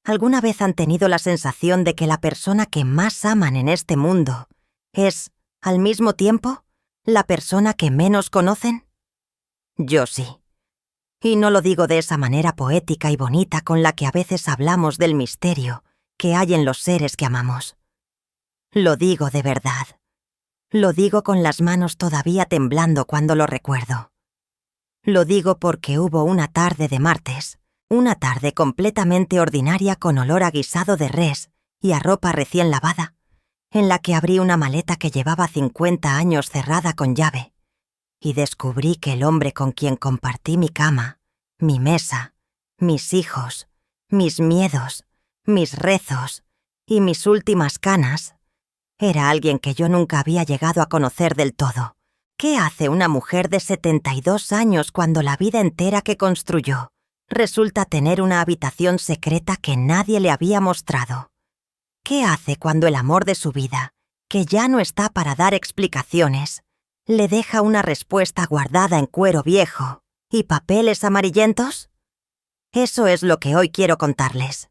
¿Alguna vez han tenido la sensación de que la persona que más aman en este mundo es, al mismo tiempo, la persona que menos conocen? Yo sí. Y no lo digo de esa manera poética y bonita con la que a veces hablamos del misterio que hay en los seres que amamos. Lo digo de verdad. Lo digo con las manos todavía temblando cuando lo recuerdo. Lo digo porque hubo una tarde de martes, una tarde completamente ordinaria con olor a guisado de res y a ropa recién lavada, en la que abrí una maleta que llevaba 50 años cerrada con llave, y descubrí que el hombre con quien compartí mi cama, mi mesa, mis hijos, mis miedos, mis rezos y mis últimas canas, era alguien que yo nunca había llegado a conocer del todo. ¿Qué hace una mujer de 72 años cuando la vida entera que construyó resulta tener una habitación secreta que nadie le había mostrado? ¿Qué hace cuando el amor de su vida, que ya no está para dar explicaciones, le deja una respuesta guardada en cuero viejo y papeles amarillentos? Eso es lo que hoy quiero contarles.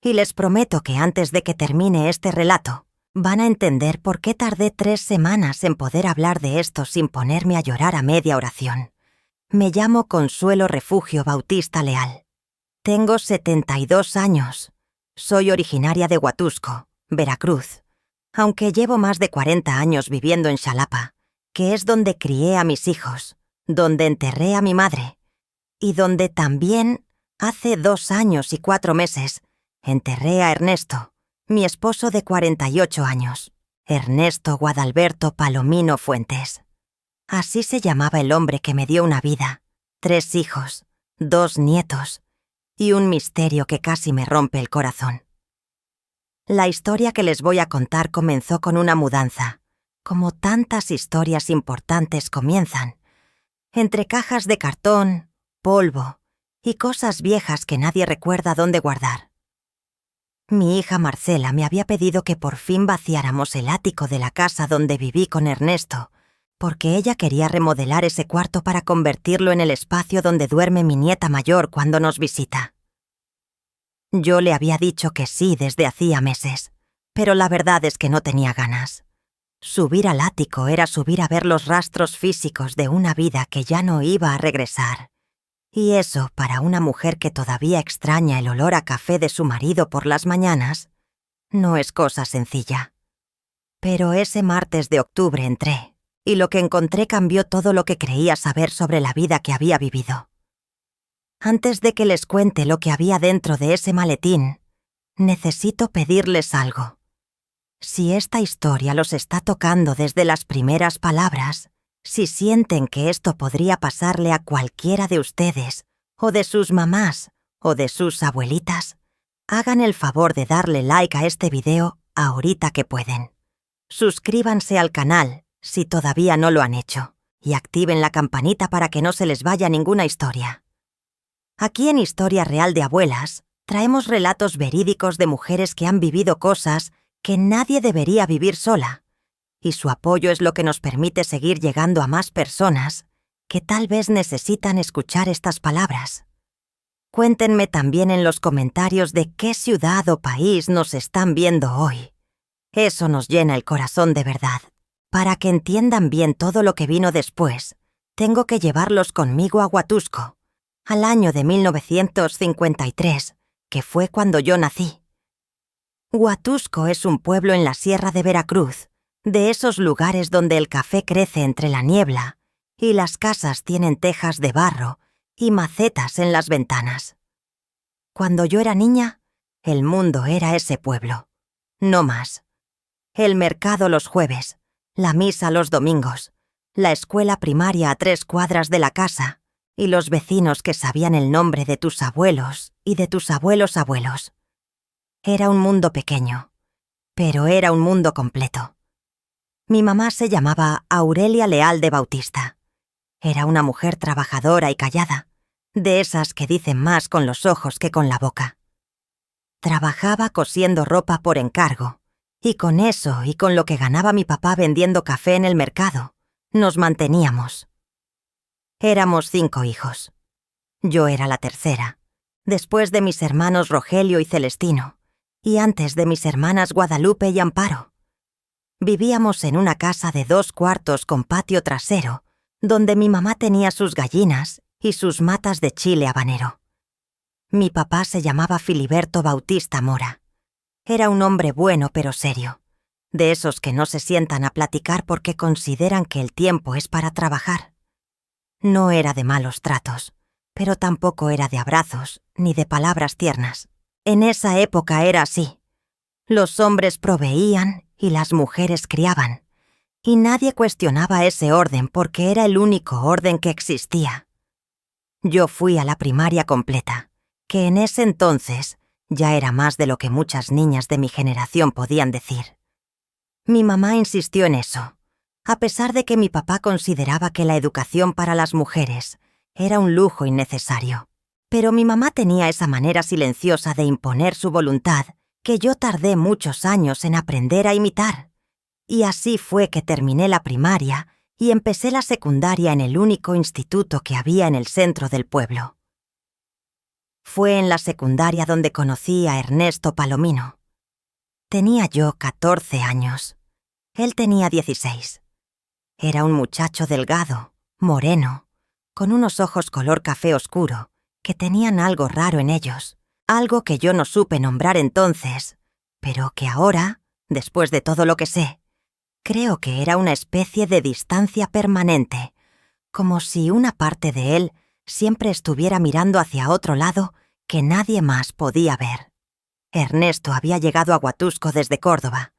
Y les prometo que antes de que termine este relato, van a entender por qué tardé 3 semanas en poder hablar de esto sin ponerme a llorar a media oración. Me llamo Consuelo Refugio Bautista Leal. Tengo 72 años. Soy originaria de Huatusco, Veracruz, aunque llevo más de 40 años viviendo en Xalapa, que es donde crié a mis hijos, donde enterré a mi madre, y donde también, hace 2 años y 4 meses, enterré a Ernesto, mi esposo de 48 años, Ernesto Guadalberto Palomino Fuentes. Así se llamaba el hombre que me dio una vida, 3 hijos, 2 nietos y un misterio que casi me rompe el corazón. La historia que les voy a contar comenzó con una mudanza, como tantas historias importantes comienzan, entre cajas de cartón, polvo y cosas viejas que nadie recuerda dónde guardar. Mi hija Marcela me había pedido que por fin vaciáramos el ático de la casa donde viví con Ernesto, porque ella quería remodelar ese cuarto para convertirlo en el espacio donde duerme mi nieta mayor cuando nos visita. Yo le había dicho que sí desde hacía meses, pero la verdad es que no tenía ganas. Subir al ático era subir a ver los rastros físicos de una vida que ya no iba a regresar. Y eso, para una mujer que todavía extraña el olor a café de su marido por las mañanas, no es cosa sencilla. Pero ese martes de octubre entré, y lo que encontré cambió todo lo que creía saber sobre la vida que había vivido. Antes de que les cuente lo que había dentro de ese maletín, necesito pedirles algo. Si esta historia los está tocando desde las primeras palabras, si sienten que esto podría pasarle a cualquiera de ustedes, o de sus mamás, o de sus abuelitas, hagan el favor de darle like a este video ahorita que pueden. Suscríbanse al canal si todavía no lo han hecho, y activen la campanita para que no se les vaya ninguna historia. Aquí en Historia Real de Abuelas, traemos relatos verídicos de mujeres que han vivido cosas que nadie debería vivir sola, y su apoyo es lo que nos permite seguir llegando a más personas que tal vez necesitan escuchar estas palabras. Cuéntenme también en los comentarios de qué ciudad o país nos están viendo hoy. Eso nos llena el corazón de verdad. Para que entiendan bien todo lo que vino después, tengo que llevarlos conmigo a Huatusco, al año de 1953, que fue cuando yo nací. Huatusco es un pueblo en la Sierra de Veracruz, de esos lugares donde el café crece entre la niebla y las casas tienen tejas de barro y macetas en las ventanas. Cuando yo era niña, el mundo era ese pueblo, no más. El mercado los jueves, la misa los domingos, la escuela primaria a 3 cuadras de la casa y los vecinos que sabían el nombre de tus abuelos y de tus abuelos abuelos. Era un mundo pequeño, pero era un mundo completo. Mi mamá se llamaba Aurelia Leal de Bautista. Era una mujer trabajadora y callada, de esas que dicen más con los ojos que con la boca. Trabajaba cosiendo ropa por encargo, y con eso y con lo que ganaba mi papá vendiendo café en el mercado, nos manteníamos. Éramos 5 hijos. Yo era la tercera, después de mis hermanos Rogelio y Celestino, y antes de mis hermanas Guadalupe y Amparo. Vivíamos en una casa de 2 cuartos con patio trasero, donde mi mamá tenía sus gallinas y sus matas de chile habanero. Mi papá se llamaba Filiberto Bautista Mora. Era un hombre bueno pero serio, de esos que no se sientan a platicar porque consideran que el tiempo es para trabajar. No era de malos tratos, pero tampoco era de abrazos ni de palabras tiernas. En esa época era así. Los hombres proveían y las mujeres criaban, y nadie cuestionaba ese orden porque era el único orden que existía. Yo fui a la primaria completa, que en ese entonces ya era más de lo que muchas niñas de mi generación podían decir. Mi mamá insistió en eso, a pesar de que mi papá consideraba que la educación para las mujeres era un lujo innecesario. Pero mi mamá tenía esa manera silenciosa de imponer su voluntad que yo tardé muchos años en aprender a imitar. Y así fue que terminé la primaria y empecé la secundaria en el único instituto que había en el centro del pueblo. Fue en la secundaria donde conocí a Ernesto Palomino. Tenía yo 14 años. Él tenía 16. Era un muchacho delgado, moreno, con unos ojos color café oscuro, que tenían algo raro en ellos, algo que yo no supe nombrar entonces, pero que ahora, después de todo lo que sé, creo que era una especie de distancia permanente, como si una parte de él siempre estuviera mirando hacia otro lado que nadie más podía ver. Ernesto había llegado a Huatusco desde Córdoba,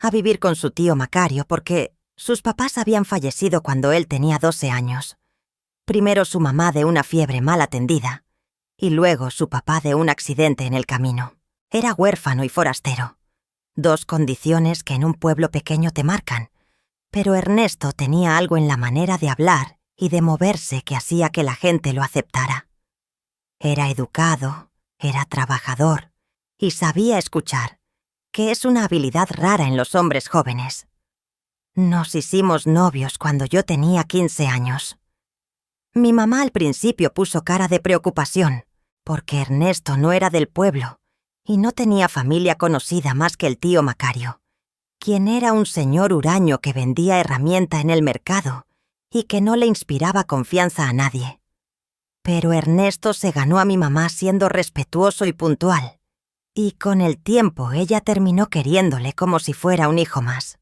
a vivir con su tío Macario porque sus papás habían fallecido cuando él tenía 12 años. Primero su mamá de una fiebre mal atendida, y luego su papá de un accidente en el camino. Era huérfano y forastero, 2 condiciones que en un pueblo pequeño te marcan, pero Ernesto tenía algo en la manera de hablar y de moverse que hacía que la gente lo aceptara. Era educado, era trabajador y sabía escuchar, que es una habilidad rara en los hombres jóvenes. Nos hicimos novios cuando yo tenía 15 años. Mi mamá al principio puso cara de preocupación, porque Ernesto no era del pueblo y no tenía familia conocida más que el tío Macario, quien era un señor huraño que vendía herramienta en el mercado y que no le inspiraba confianza a nadie. Pero Ernesto se ganó a mi mamá siendo respetuoso y puntual, y con el tiempo ella terminó queriéndole como si fuera un hijo más.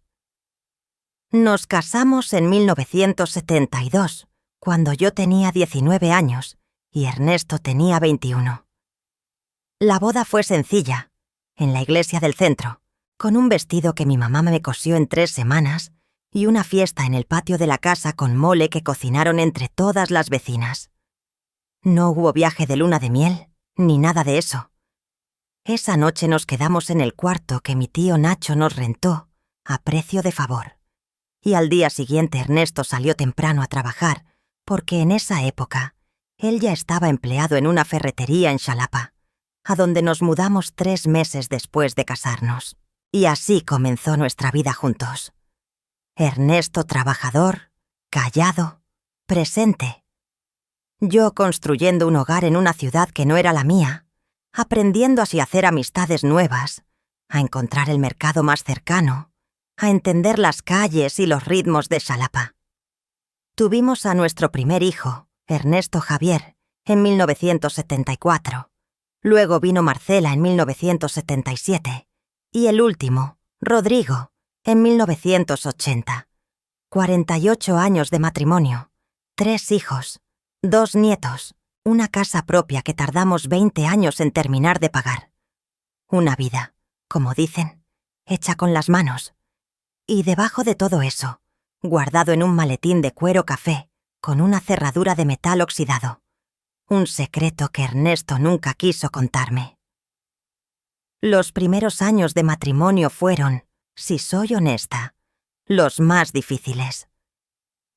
Nos casamos en 1972, cuando yo tenía 19 años y Ernesto tenía 21. La boda fue sencilla, en la iglesia del centro, con un vestido que mi mamá me cosió en 3 semanas y una fiesta en el patio de la casa con mole que cocinaron entre todas las vecinas. No hubo viaje de luna de miel, ni nada de eso. Esa noche nos quedamos en el cuarto que mi tío Nacho nos rentó a precio de favor. Y al día siguiente Ernesto salió temprano a trabajar, porque en esa época él ya estaba empleado en una ferretería en Xalapa, a donde nos mudamos 3 meses después de casarnos. Y así comenzó nuestra vida juntos. Ernesto trabajador, callado, presente. Yo construyendo un hogar en una ciudad que no era la mía, aprendiendo así a hacer amistades nuevas, a encontrar el mercado más cercano, a entender las calles y los ritmos de Xalapa. Tuvimos a nuestro primer hijo, Ernesto Javier, en 1974. Luego vino Marcela en 1977. Y el último, Rodrigo, en 1980. 48 años de matrimonio, 3 hijos, 2 nietos, una casa propia que tardamos 20 años en terminar de pagar. Una vida, como dicen, hecha con las manos. Y debajo de todo eso, guardado en un maletín de cuero café, con una cerradura de metal oxidado. Un secreto que Ernesto nunca quiso contarme. Los primeros años de matrimonio fueron, si soy honesta, los más difíciles.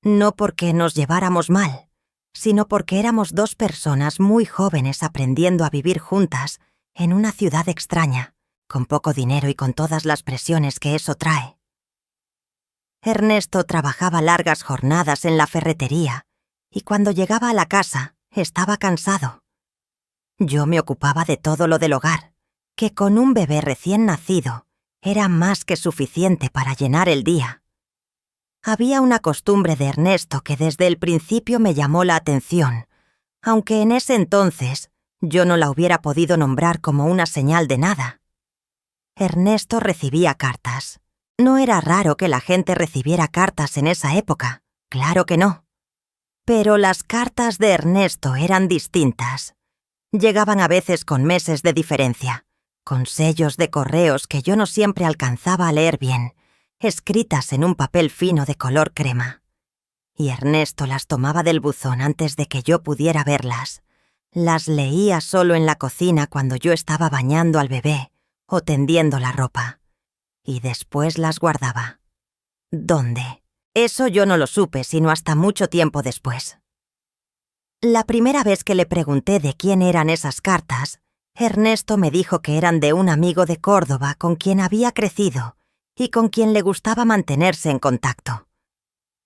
No porque nos lleváramos mal, sino porque éramos 2 personas muy jóvenes aprendiendo a vivir juntas en una ciudad extraña, con poco dinero y con todas las presiones que eso trae. Ernesto trabajaba largas jornadas en la ferretería y cuando llegaba a la casa estaba cansado. Yo me ocupaba de todo lo del hogar, que con un bebé recién nacido era más que suficiente para llenar el día. Había una costumbre de Ernesto que desde el principio me llamó la atención, aunque en ese entonces yo no la hubiera podido nombrar como una señal de nada. Ernesto recibía cartas. No era raro que la gente recibiera cartas en esa época, claro que no. Pero las cartas de Ernesto eran distintas. Llegaban a veces con meses de diferencia, con sellos de correos que yo no siempre alcanzaba a leer bien, escritas en un papel fino de color crema. Y Ernesto las tomaba del buzón antes de que yo pudiera verlas. Las leía solo en la cocina cuando yo estaba bañando al bebé o tendiendo la ropa. Y después las guardaba. ¿Dónde? Eso yo no lo supe sino hasta mucho tiempo después. La primera vez que le pregunté de quién eran esas cartas, Ernesto me dijo que eran de un amigo de Córdoba con quien había crecido y con quien le gustaba mantenerse en contacto.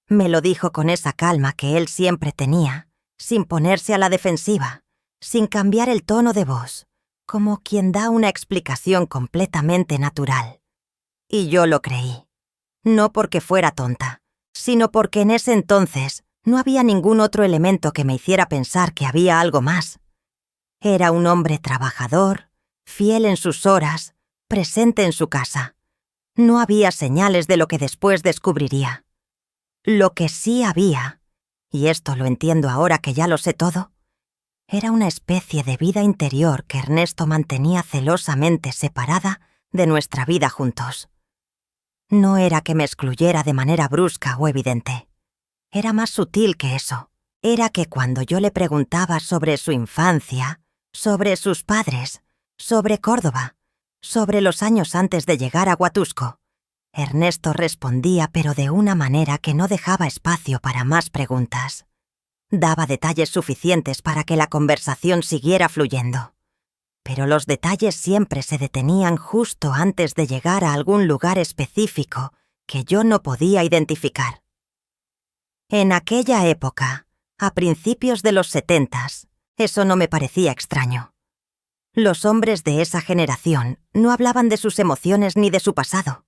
Me lo dijo con esa calma que él siempre tenía, sin ponerse a la defensiva, sin cambiar el tono de voz, como quien da una explicación completamente natural. Y yo lo creí. No porque fuera tonta, sino porque en ese entonces no había ningún otro elemento que me hiciera pensar que había algo más. Era un hombre trabajador, fiel en sus horas, presente en su casa. No había señales de lo que después descubriría. Lo que sí había, y esto lo entiendo ahora que ya lo sé todo, era una especie de vida interior que Ernesto mantenía celosamente separada de nuestra vida juntos. No era que me excluyera de manera brusca o evidente. Era más sutil que eso. Era que cuando yo le preguntaba sobre su infancia, sobre sus padres, sobre Córdoba, sobre los años antes de llegar a Huatusco, Ernesto respondía pero de una manera que no dejaba espacio para más preguntas. Daba detalles suficientes para que la conversación siguiera fluyendo. Pero los detalles siempre se detenían justo antes de llegar a algún lugar específico que yo no podía identificar. En aquella época, a principios de los 70s, eso no me parecía extraño. Los hombres de esa generación no hablaban de sus emociones ni de su pasado.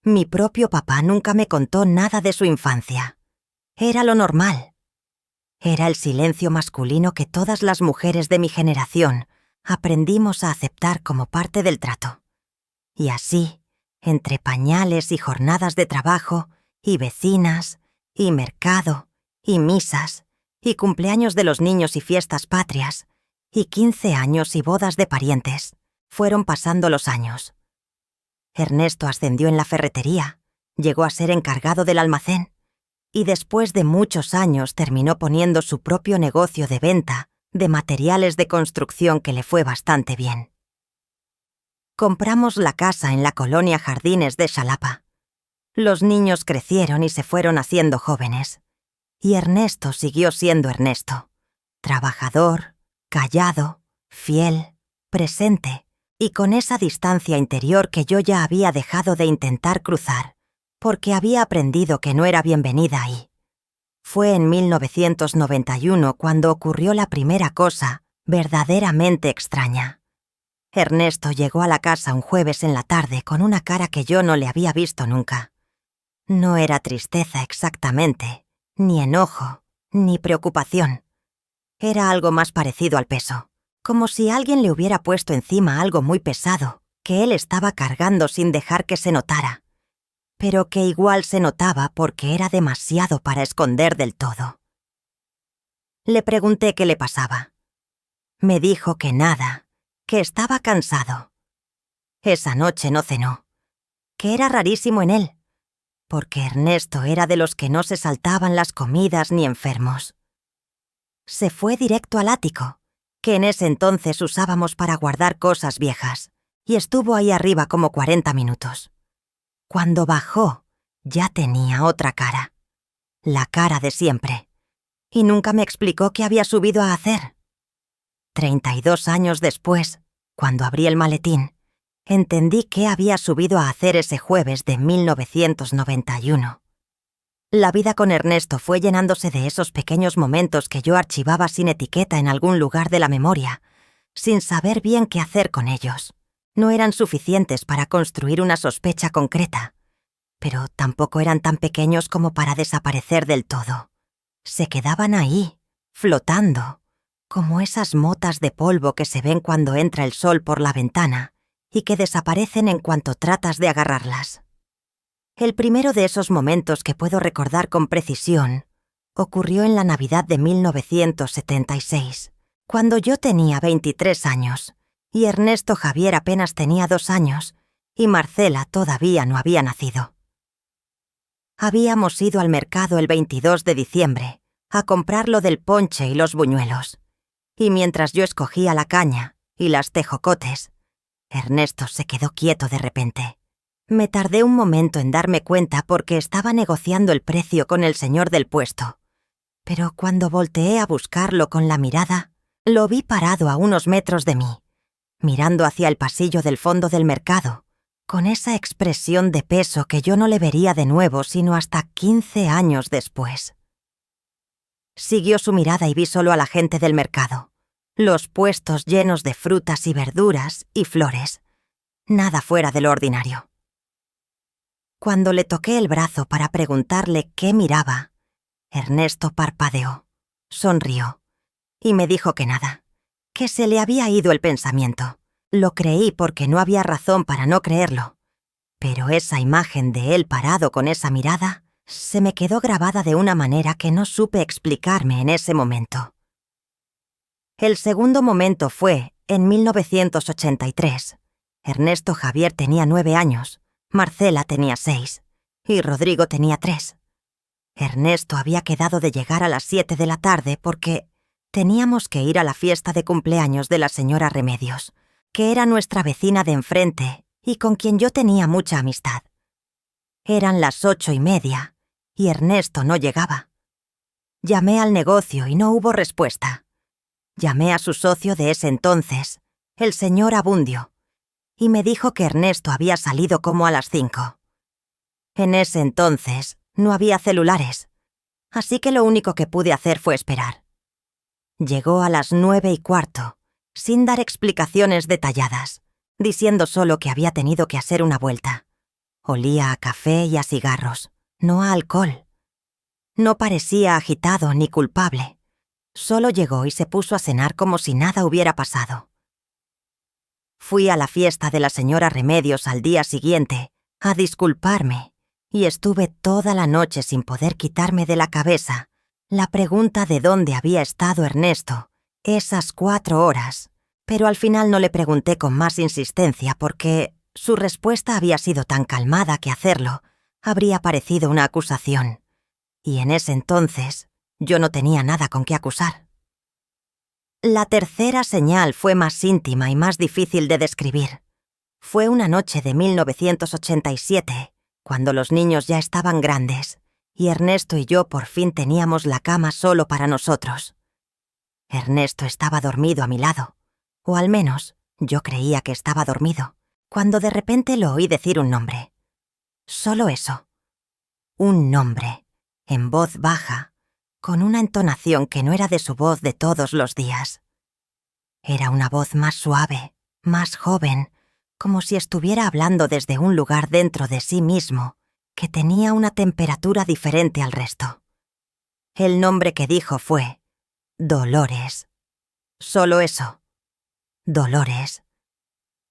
Mi propio papá nunca me contó nada de su infancia. Era lo normal. Era el silencio masculino que todas las mujeres de mi generación aprendimos a aceptar como parte del trato. Y así, entre pañales y jornadas de trabajo, y vecinas, y mercado, y misas, y cumpleaños de los niños y fiestas patrias, y 15 años y bodas de parientes, fueron pasando los años. Ernesto ascendió en la ferretería, llegó a ser encargado del almacén, y después de muchos años terminó poniendo su propio negocio de venta de materiales de construcción que le fue bastante bien. Compramos la casa en la colonia Jardines de Xalapa. Los niños crecieron y se fueron haciendo jóvenes. Y Ernesto siguió siendo Ernesto. Trabajador, callado, fiel, presente, y con esa distancia interior que yo ya había dejado de intentar cruzar, porque había aprendido que no era bienvenida ahí. Fue en 1991 cuando ocurrió la primera cosa verdaderamente extraña. Ernesto llegó a la casa un jueves en la tarde con una cara que yo no le había visto nunca. No era tristeza exactamente, ni enojo, ni preocupación. Era algo más parecido al peso, como si alguien le hubiera puesto encima algo muy pesado, que él estaba cargando sin dejar que se notara, pero que igual se notaba porque era demasiado para esconder del todo. Le pregunté qué le pasaba. Me dijo que nada, que estaba cansado. Esa noche no cenó, que era rarísimo en él, porque Ernesto era de los que no se saltaban las comidas ni enfermos. Se fue directo al ático, que en ese entonces usábamos para guardar cosas viejas, y estuvo ahí arriba como 40 minutos. Cuando bajó, ya tenía otra cara, la cara de siempre, y nunca me explicó qué había subido a hacer. 32 años después, cuando abrí el maletín, entendí qué había subido a hacer ese jueves de 1991. La vida con Ernesto fue llenándose de esos pequeños momentos que yo archivaba sin etiqueta en algún lugar de la memoria, sin saber bien qué hacer con ellos. No eran suficientes para construir una sospecha concreta, pero tampoco eran tan pequeños como para desaparecer del todo. Se quedaban ahí, flotando, como esas motas de polvo que se ven cuando entra el sol por la ventana y que desaparecen en cuanto tratas de agarrarlas. El primero de esos momentos que puedo recordar con precisión ocurrió en la Navidad de 1976, cuando yo tenía 23 años y Ernesto Javier apenas tenía 2 años y Marcela todavía no había nacido. Habíamos ido al mercado el 22 de diciembre a comprar lo del ponche y los buñuelos, y mientras yo escogía la caña y las tejocotes, Ernesto se quedó quieto de repente. Me tardé un momento en darme cuenta porque estaba negociando el precio con el señor del puesto, pero cuando volteé a buscarlo con la mirada, lo vi parado a unos metros de mí, mirando hacia el pasillo del fondo del mercado, con esa expresión de peso que yo no le vería de nuevo sino hasta 15 años después. Siguió su mirada y vi solo a la gente del mercado, los puestos llenos de frutas y verduras y flores, nada fuera de lo ordinario. Cuando le toqué el brazo para preguntarle qué miraba, Ernesto parpadeó, sonrió y me dijo que nada, que se le había ido el pensamiento. Lo creí porque no había razón para no creerlo, pero esa imagen de él parado con esa mirada se me quedó grabada de una manera que no supe explicarme en ese momento. El segundo momento fue en 1983. Ernesto Javier tenía 9 años, Marcela tenía 6 y Rodrigo tenía 3. Ernesto había quedado de llegar a las 7 de la tarde porque teníamos que ir a la fiesta de cumpleaños de la señora Remedios, que era nuestra vecina de enfrente y con quien yo tenía mucha amistad. Eran las 8:30 y Ernesto no llegaba. Llamé al negocio y no hubo respuesta. Llamé a su socio de ese entonces, el señor Abundio, y me dijo que Ernesto había salido como a las 5. En ese entonces no había celulares, así que lo único que pude hacer fue esperar. Llegó a las 9:15, sin dar explicaciones detalladas, diciendo solo que había tenido que hacer una vuelta. Olía a café y a cigarros, no a alcohol. No parecía agitado ni culpable. Solo llegó y se puso a cenar como si nada hubiera pasado. Fui a la fiesta de la señora Remedios al día siguiente a disculparme y estuve toda la noche sin poder quitarme de la cabeza la pregunta de dónde había estado Ernesto esas 4 horas, pero al final no le pregunté con más insistencia porque su respuesta había sido tan calmada que hacerlo habría parecido una acusación, y en ese entonces yo no tenía nada con qué acusar. La tercera señal fue más íntima y más difícil de describir. Fue una noche de 1987, cuando los niños ya estaban grandes, y Ernesto y yo por fin teníamos la cama solo para nosotros. Ernesto estaba dormido a mi lado, o al menos yo creía que estaba dormido, cuando de repente lo oí decir un nombre. Solo eso. Un nombre, en voz baja, con una entonación que no era de su voz de todos los días. Era una voz más suave, más joven, como si estuviera hablando desde un lugar dentro de sí mismo, que tenía una temperatura diferente al resto. El nombre que dijo fue Dolores. Solo eso. Dolores.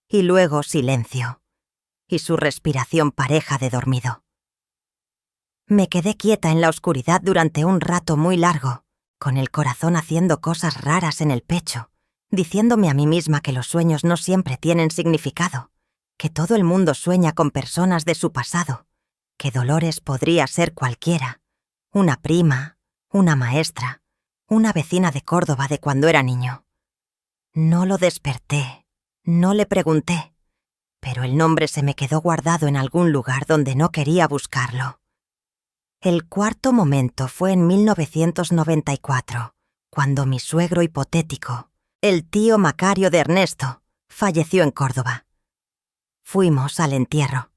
Y luego silencio, y su respiración pareja de dormido. Me quedé quieta en la oscuridad durante un rato muy largo, con el corazón haciendo cosas raras en el pecho, diciéndome a mí misma que los sueños no siempre tienen significado, que todo el mundo sueña con personas de su pasado, que Dolores podría ser cualquiera, una prima, una maestra, una vecina de Córdoba de cuando era niño. No lo desperté, no le pregunté, pero el nombre se me quedó guardado en algún lugar donde no quería buscarlo. El cuarto momento fue en 1994, cuando mi suegro hipotético, el tío Macario de Ernesto, falleció en Córdoba. Fuimos al entierro.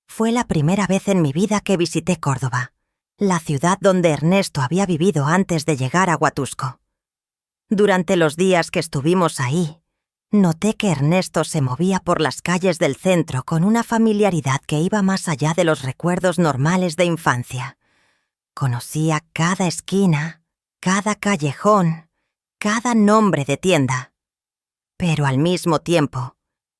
Fue la primera vez en mi vida que visité Córdoba, la ciudad donde Ernesto había vivido antes de llegar a Huatusco. Durante los días que estuvimos ahí, noté que Ernesto se movía por las calles del centro con una familiaridad que iba más allá de los recuerdos normales de infancia. Conocía cada esquina, cada callejón, cada nombre de tienda. Pero al mismo tiempo,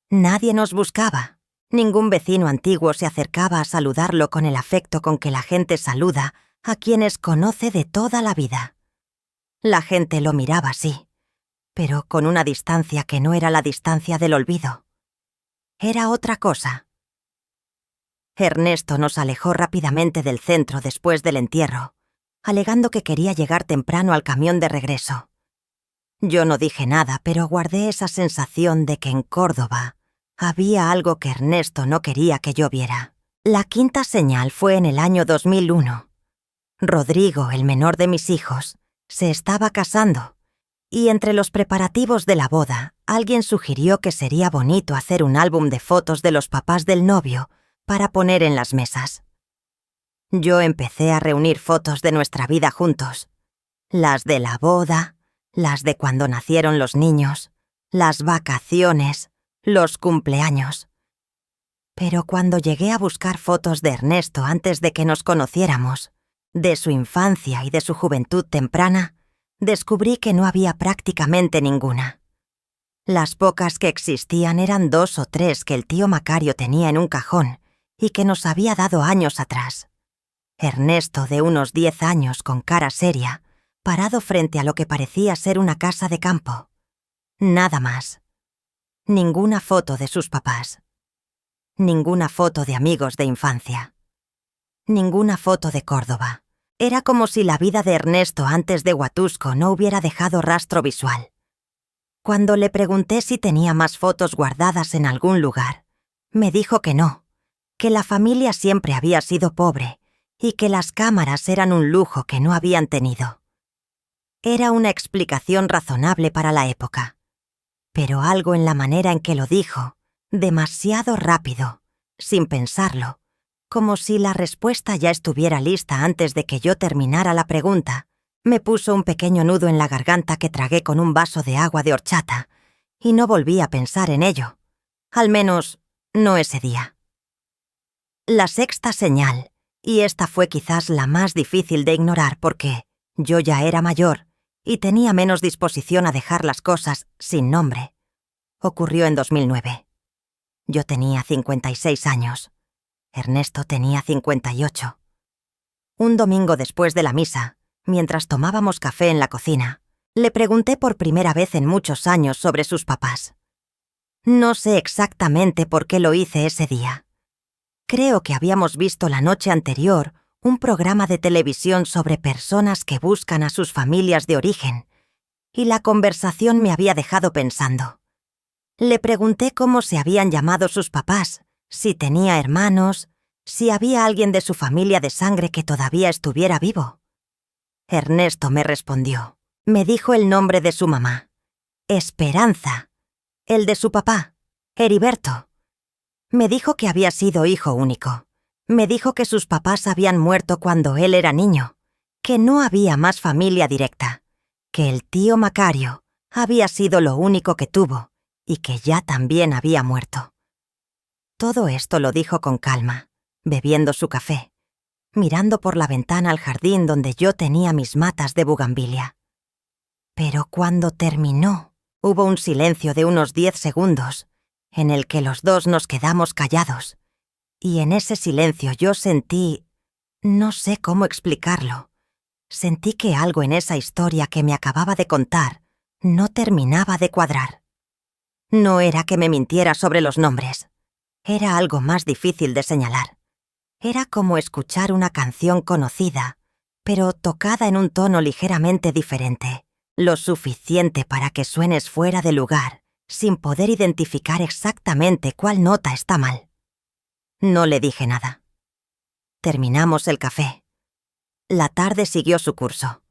nadie nos buscaba. Ningún vecino antiguo se acercaba a saludarlo con el afecto con que la gente saluda a quienes conoce de toda la vida. La gente lo miraba así, pero con una distancia que no era la distancia del olvido. Era otra cosa. Ernesto nos alejó rápidamente del centro después del entierro, alegando que quería llegar temprano al camión de regreso. Yo no dije nada, pero guardé esa sensación de que en Córdoba había algo que Ernesto no quería que yo viera. La quinta señal fue en el año 2001. Rodrigo, el menor de mis hijos, se estaba casando, y entre los preparativos de la boda, alguien sugirió que sería bonito hacer un álbum de fotos de los papás del novio para poner en las mesas. Yo empecé a reunir fotos de nuestra vida juntos. Las de la boda, las de cuando nacieron los niños, las vacaciones, los cumpleaños. Pero cuando llegué a buscar fotos de Ernesto antes de que nos conociéramos, de su infancia y de su juventud temprana, descubrí que no había prácticamente ninguna. Las pocas que existían eran 2 o 3 que el tío Macario tenía en un cajón y que nos había dado años atrás. Ernesto, de unos 10 años, con cara seria, parado frente a lo que parecía ser una casa de campo. Nada más. Ninguna foto de sus papás. Ninguna foto de amigos de infancia. Ninguna foto de Córdoba. Era como si la vida de Ernesto antes de Huatusco no hubiera dejado rastro visual. Cuando le pregunté si tenía más fotos guardadas en algún lugar, me dijo que no, que la familia siempre había sido pobre y que las cámaras eran un lujo que no habían tenido. Era una explicación razonable para la época. Pero algo en la manera en que lo dijo, demasiado rápido, sin pensarlo, como si la respuesta ya estuviera lista antes de que yo terminara la pregunta, me puso un pequeño nudo en la garganta que tragué con un vaso de agua de horchata, y no volví a pensar en ello. Al menos, no ese día. La sexta señal, y esta fue quizás la más difícil de ignorar porque yo ya era mayor y tenía menos disposición a dejar las cosas sin nombre, ocurrió en 2009. Yo tenía 56 años. Ernesto tenía 58. Un domingo después de la misa, mientras tomábamos café en la cocina, le pregunté por primera vez en muchos años sobre sus papás. No sé exactamente por qué lo hice ese día. Creo que habíamos visto la noche anterior un programa de televisión sobre personas que buscan a sus familias de origen, y la conversación me había dejado pensando. Le pregunté cómo se habían llamado sus papás, si tenía hermanos, si había alguien de su familia de sangre que todavía estuviera vivo. Ernesto me respondió. Me dijo el nombre de su mamá. Esperanza. El de su papá, Heriberto. Me dijo que había sido hijo único. Me dijo que sus papás habían muerto cuando él era niño, que no había más familia directa, que el tío Macario había sido lo único que tuvo y que ya también había muerto. Todo esto lo dijo con calma, bebiendo su café, mirando por la ventana al jardín donde yo tenía mis matas de bugambilia. Pero cuando terminó, hubo un silencio de unos 10 segundos, en el que los dos nos quedamos callados, y en ese silencio yo sentí, no sé cómo explicarlo, sentí que algo en esa historia que me acababa de contar no terminaba de cuadrar. No era que me mintiera sobre los nombres, era algo más difícil de señalar. Era como escuchar una canción conocida, pero tocada en un tono ligeramente diferente, lo suficiente para que suenes fuera de lugar, sin poder identificar exactamente cuál nota está mal. No le dije nada. Terminamos el café. La tarde siguió su curso,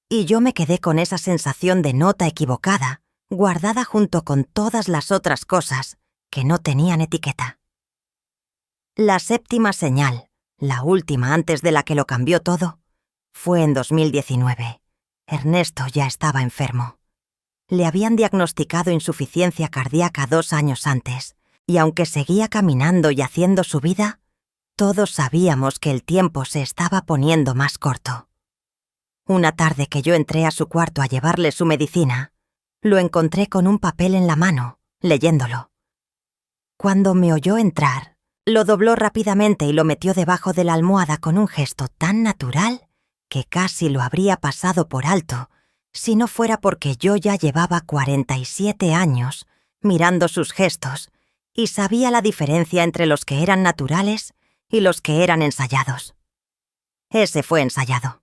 y yo me quedé con esa sensación de nota equivocada, guardada junto con todas las otras cosas que no tenían etiqueta. La séptima señal, la última antes de la que lo cambió todo, fue en 2019. Ernesto ya estaba enfermo. Le habían diagnosticado insuficiencia cardíaca 2 años antes, y aunque seguía caminando y haciendo su vida, todos sabíamos que el tiempo se estaba poniendo más corto. Una tarde que yo entré a su cuarto a llevarle su medicina, lo encontré con un papel en la mano, leyéndolo. Cuando me oyó entrar, lo dobló rápidamente y lo metió debajo de la almohada con un gesto tan natural que casi lo habría pasado por alto si no fuera porque yo ya llevaba 47 años mirando sus gestos y sabía la diferencia entre los que eran naturales y los que eran ensayados. Ese fue ensayado.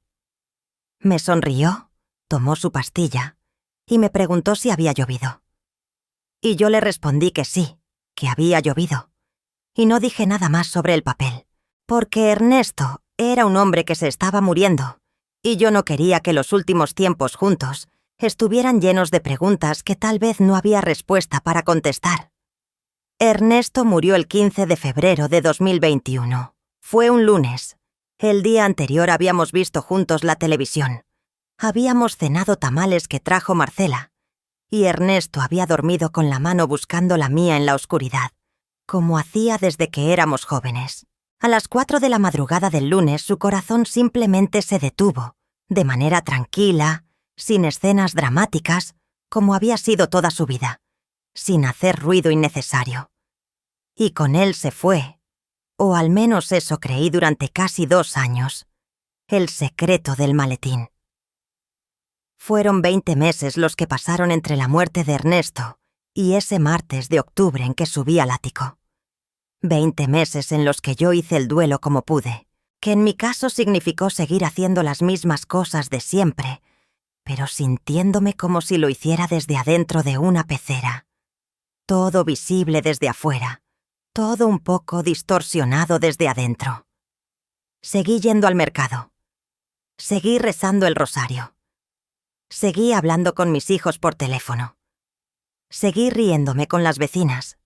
Me sonrió, tomó su pastilla y me preguntó si había llovido. Y yo le respondí que sí, que había llovido. Y no dije nada más sobre el papel, porque Ernesto era un hombre que se estaba muriendo, y yo no quería que los últimos tiempos juntos estuvieran llenos de preguntas que tal vez no había respuesta para contestar. Ernesto murió el 15 de febrero de 2021. Fue un lunes. El día anterior habíamos visto juntos la televisión. Habíamos cenado tamales que trajo Marcela, y Ernesto había dormido con la mano buscando la mía en la oscuridad, como hacía desde que éramos jóvenes. A las 4 de la madrugada del lunes su corazón simplemente se detuvo, de manera tranquila, sin escenas dramáticas, como había sido toda su vida, sin hacer ruido innecesario. Y con él se fue, o al menos eso creí durante casi 2 años, el secreto del maletín. Fueron 20 meses los que pasaron entre la muerte de Ernesto y ese martes de octubre en que subí al ático. 20 meses en los que yo hice el duelo como pude, que en mi caso significó seguir haciendo las mismas cosas de siempre, pero sintiéndome como si lo hiciera desde adentro de una pecera. Todo visible desde afuera, todo un poco distorsionado desde adentro. Seguí yendo al mercado. Seguí rezando el rosario. Seguí hablando con mis hijos por teléfono. Seguí riéndome con las vecinas.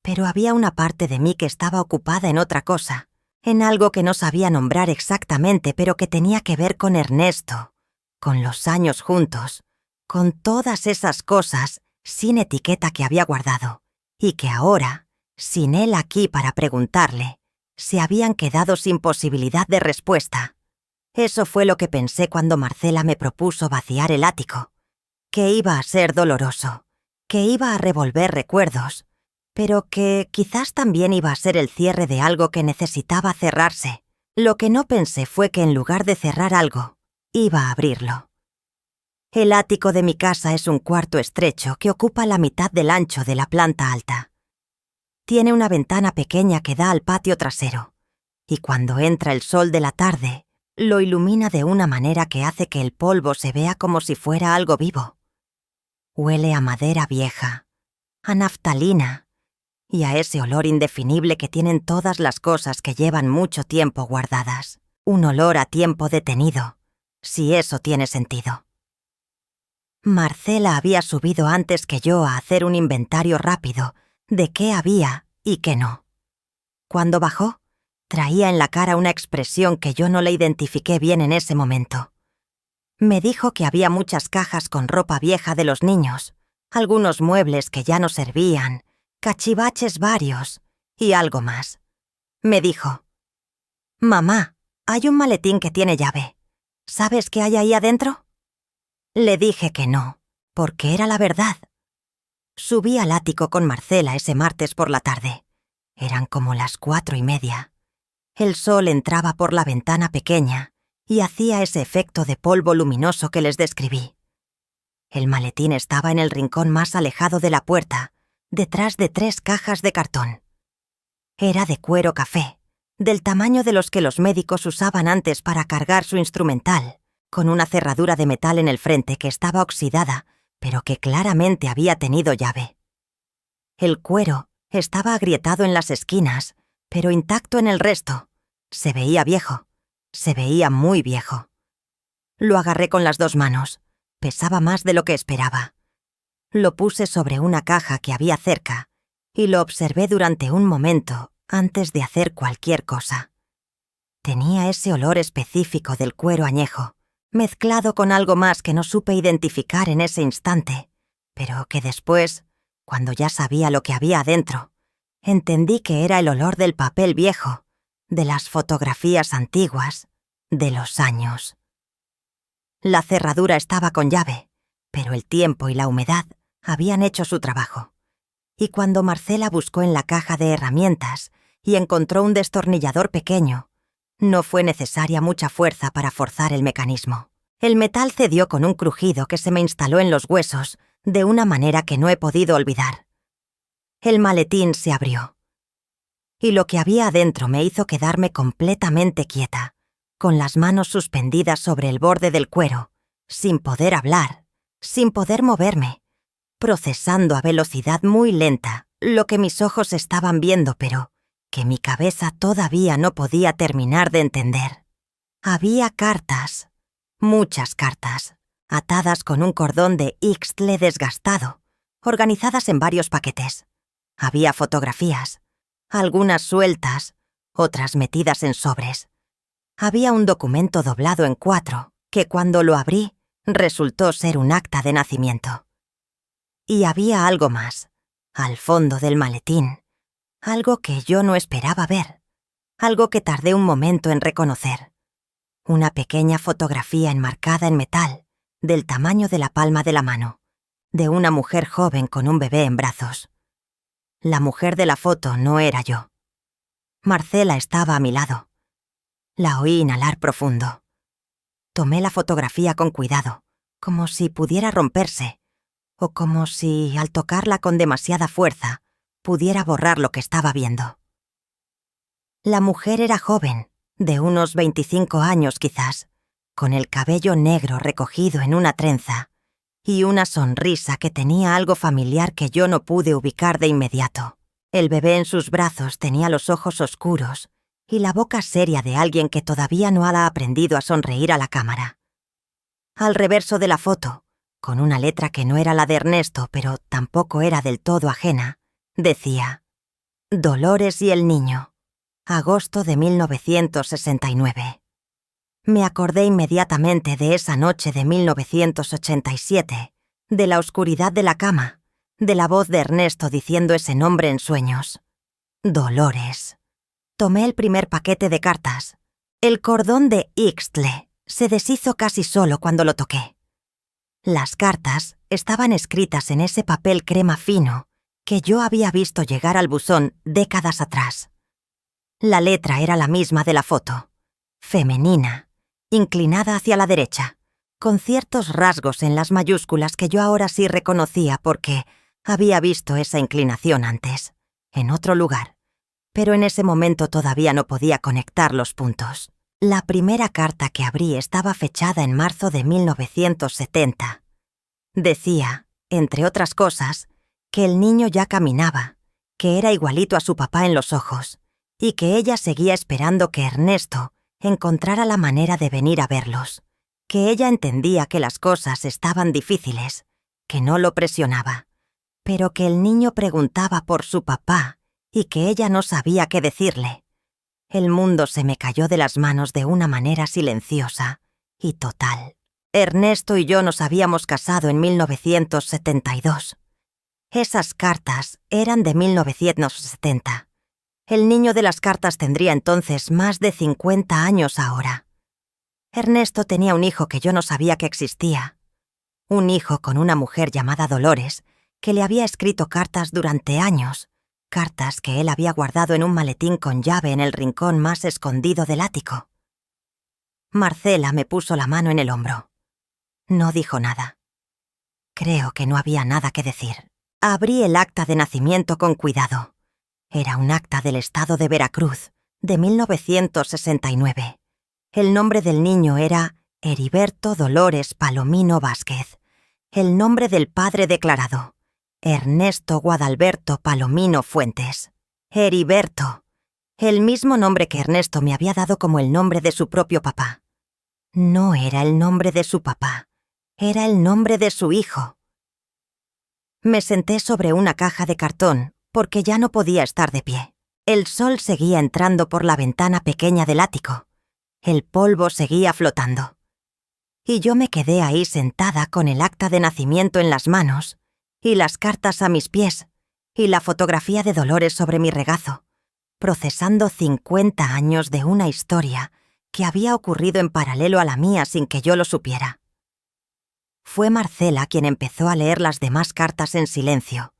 Pero había una parte de mí que estaba ocupada en otra cosa, en algo que no sabía nombrar exactamente, pero que tenía que ver con Ernesto, con los años juntos, con todas esas cosas sin etiqueta que había guardado, y que ahora, sin él aquí para preguntarle, se habían quedado sin posibilidad de respuesta. Eso fue lo que pensé cuando Marcela me propuso vaciar el ático, que iba a ser doloroso, que iba a revolver recuerdos, pero que quizás también iba a ser el cierre de algo que necesitaba cerrarse. Lo que no pensé fue que en lugar de cerrar algo, iba a abrirlo. El ático de mi casa es un cuarto estrecho que ocupa la mitad del ancho de la planta alta. Tiene una ventana pequeña que da al patio trasero, y cuando entra el sol de la tarde, lo ilumina de una manera que hace que el polvo se vea como si fuera algo vivo. Huele a madera vieja, a naftalina, y a ese olor indefinible que tienen todas las cosas que llevan mucho tiempo guardadas. Un olor a tiempo detenido, si eso tiene sentido. Marcela había subido antes que yo a hacer un inventario rápido de qué había y qué no. Cuando bajó, traía en la cara una expresión que yo no le identifiqué bien en ese momento. Me dijo que había muchas cajas con ropa vieja de los niños, algunos muebles que ya no servían, cachivaches varios y algo más. Me dijo: «Mamá, hay un maletín que tiene llave. ¿Sabes qué hay ahí adentro?» Le dije que no, porque era la verdad. Subí al ático con Marcela ese martes por la tarde. Eran como las 4:30. El sol entraba por la ventana pequeña y hacía ese efecto de polvo luminoso que les describí. El maletín estaba en el rincón más alejado de la puerta, detrás de 3 cajas de cartón. Era de cuero café, del tamaño de los que los médicos usaban antes para cargar su instrumental, con una cerradura de metal en el frente que estaba oxidada, pero que claramente había tenido llave. El cuero estaba agrietado en las esquinas, pero intacto en el resto. Se veía viejo, se veía muy viejo. Lo agarré con las 2 manos. Pesaba más de lo que esperaba. Lo puse sobre una caja que había cerca y lo observé durante un momento antes de hacer cualquier cosa. Tenía ese olor específico del cuero añejo, mezclado con algo más que no supe identificar en ese instante, pero que después, cuando ya sabía lo que había adentro, entendí que era el olor del papel viejo, de las fotografías antiguas, de los años. La cerradura estaba con llave, pero el tiempo y la humedad habían hecho su trabajo. Y cuando Marcela buscó en la caja de herramientas y encontró un destornillador pequeño, no fue necesaria mucha fuerza para forzar el mecanismo. El metal cedió con un crujido que se me instaló en los huesos de una manera que no he podido olvidar. El maletín se abrió. Y lo que había adentro me hizo quedarme completamente quieta, con las manos suspendidas sobre el borde del cuero, sin poder hablar, sin poder moverme, procesando a velocidad muy lenta lo que mis ojos estaban viendo, pero que mi cabeza todavía no podía terminar de entender. Había cartas, muchas cartas, atadas con un cordón de ixtle desgastado, organizadas en varios paquetes. Había fotografías, algunas sueltas, otras metidas en sobres. Había un documento doblado en 4, que cuando lo abrí, resultó ser un acta de nacimiento. Y había algo más, al fondo del maletín, algo que yo no esperaba ver, algo que tardé un momento en reconocer. Una pequeña fotografía enmarcada en metal, del tamaño de la palma de la mano, de una mujer joven con un bebé en brazos. La mujer de la foto no era yo. Marcela estaba a mi lado. La oí inhalar profundo. Tomé la fotografía con cuidado, como si pudiera romperse, o como si, al tocarla con demasiada fuerza, pudiera borrar lo que estaba viendo. La mujer era joven, de unos 25 años quizás, con el cabello negro recogido en una trenza, y una sonrisa que tenía algo familiar que yo no pude ubicar de inmediato. El bebé en sus brazos tenía los ojos oscuros y la boca seria de alguien que todavía no ha aprendido a sonreír a la cámara. Al reverso de la foto, con una letra que no era la de Ernesto, pero tampoco era del todo ajena, decía: Dolores y el niño, agosto de 1969. Me acordé inmediatamente de esa noche de 1987, de la oscuridad de la cama, de la voz de Ernesto diciendo ese nombre en sueños. Dolores. Tomé el primer paquete de cartas. El cordón de ixtle se deshizo casi solo cuando lo toqué. Las cartas estaban escritas en ese papel crema fino que yo había visto llegar al buzón décadas atrás. La letra era la misma de la foto, femenina, inclinada hacia la derecha, con ciertos rasgos en las mayúsculas que yo ahora sí reconocía porque había visto esa inclinación antes, en otro lugar, pero en ese momento todavía no podía conectar los puntos. La primera carta que abrí estaba fechada en marzo de 1970. Decía, entre otras cosas, que el niño ya caminaba, que era igualito a su papá en los ojos, y que ella seguía esperando que Ernesto encontrara la manera de venir a verlos, que ella entendía que las cosas estaban difíciles, que no lo presionaba, pero que el niño preguntaba por su papá y que ella no sabía qué decirle. El mundo se me cayó de las manos de una manera silenciosa y total. Ernesto y yo nos habíamos casado en 1972. Esas cartas eran de 1970. El niño de las cartas tendría entonces más de 50 años ahora. Ernesto tenía un hijo que yo no sabía que existía. Un hijo con una mujer llamada Dolores, que le había escrito cartas durante años, cartas que él había guardado en un maletín con llave en el rincón más escondido del ático. Marcela me puso la mano en el hombro. No dijo nada. Creo que no había nada que decir. Abrí el acta de nacimiento con cuidado. Era un acta del estado de Veracruz, de 1969. El nombre del niño era Heriberto Dolores Palomino Vázquez. El nombre del padre declarado: Ernesto Guadalberto Palomino Fuentes. Heriberto. El mismo nombre que Ernesto me había dado como el nombre de su propio papá. No era el nombre de su papá. Era el nombre de su hijo. Me senté sobre una caja de cartón porque ya no podía estar de pie. El sol seguía entrando por la ventana pequeña del ático. El polvo seguía flotando. y yo me quedé ahí sentada con el acta de nacimiento en las manos, y las cartas a mis pies, y la fotografía de Dolores sobre mi regazo, procesando 50 años de una historia que había ocurrido en paralelo a la mía sin que yo lo supiera. Fue Marcela quien empezó a leer las demás cartas en silencio,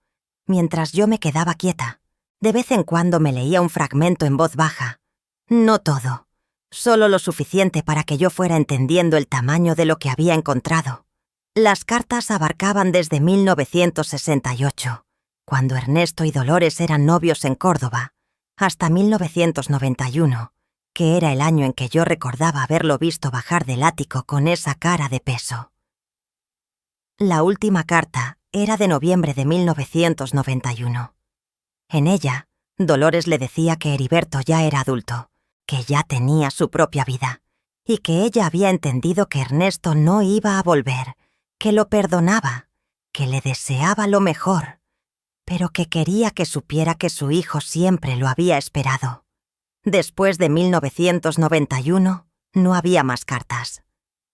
mientras yo me quedaba quieta. De vez en cuando me leía un fragmento en voz baja. No todo, solo lo suficiente para que yo fuera entendiendo el tamaño de lo que había encontrado. Las cartas abarcaban desde 1968, cuando Ernesto y Dolores eran novios en Córdoba, hasta 1991, que era el año en que yo recordaba haberlo visto bajar del ático con esa cara de peso. La última carta era de noviembre de 1991. En ella, Dolores le decía que Heriberto ya era adulto, que ya tenía su propia vida, y que ella había entendido que Ernesto no iba a volver, que lo perdonaba, que le deseaba lo mejor, pero que quería que supiera que su hijo siempre lo había esperado. Después de 1991, no había más cartas.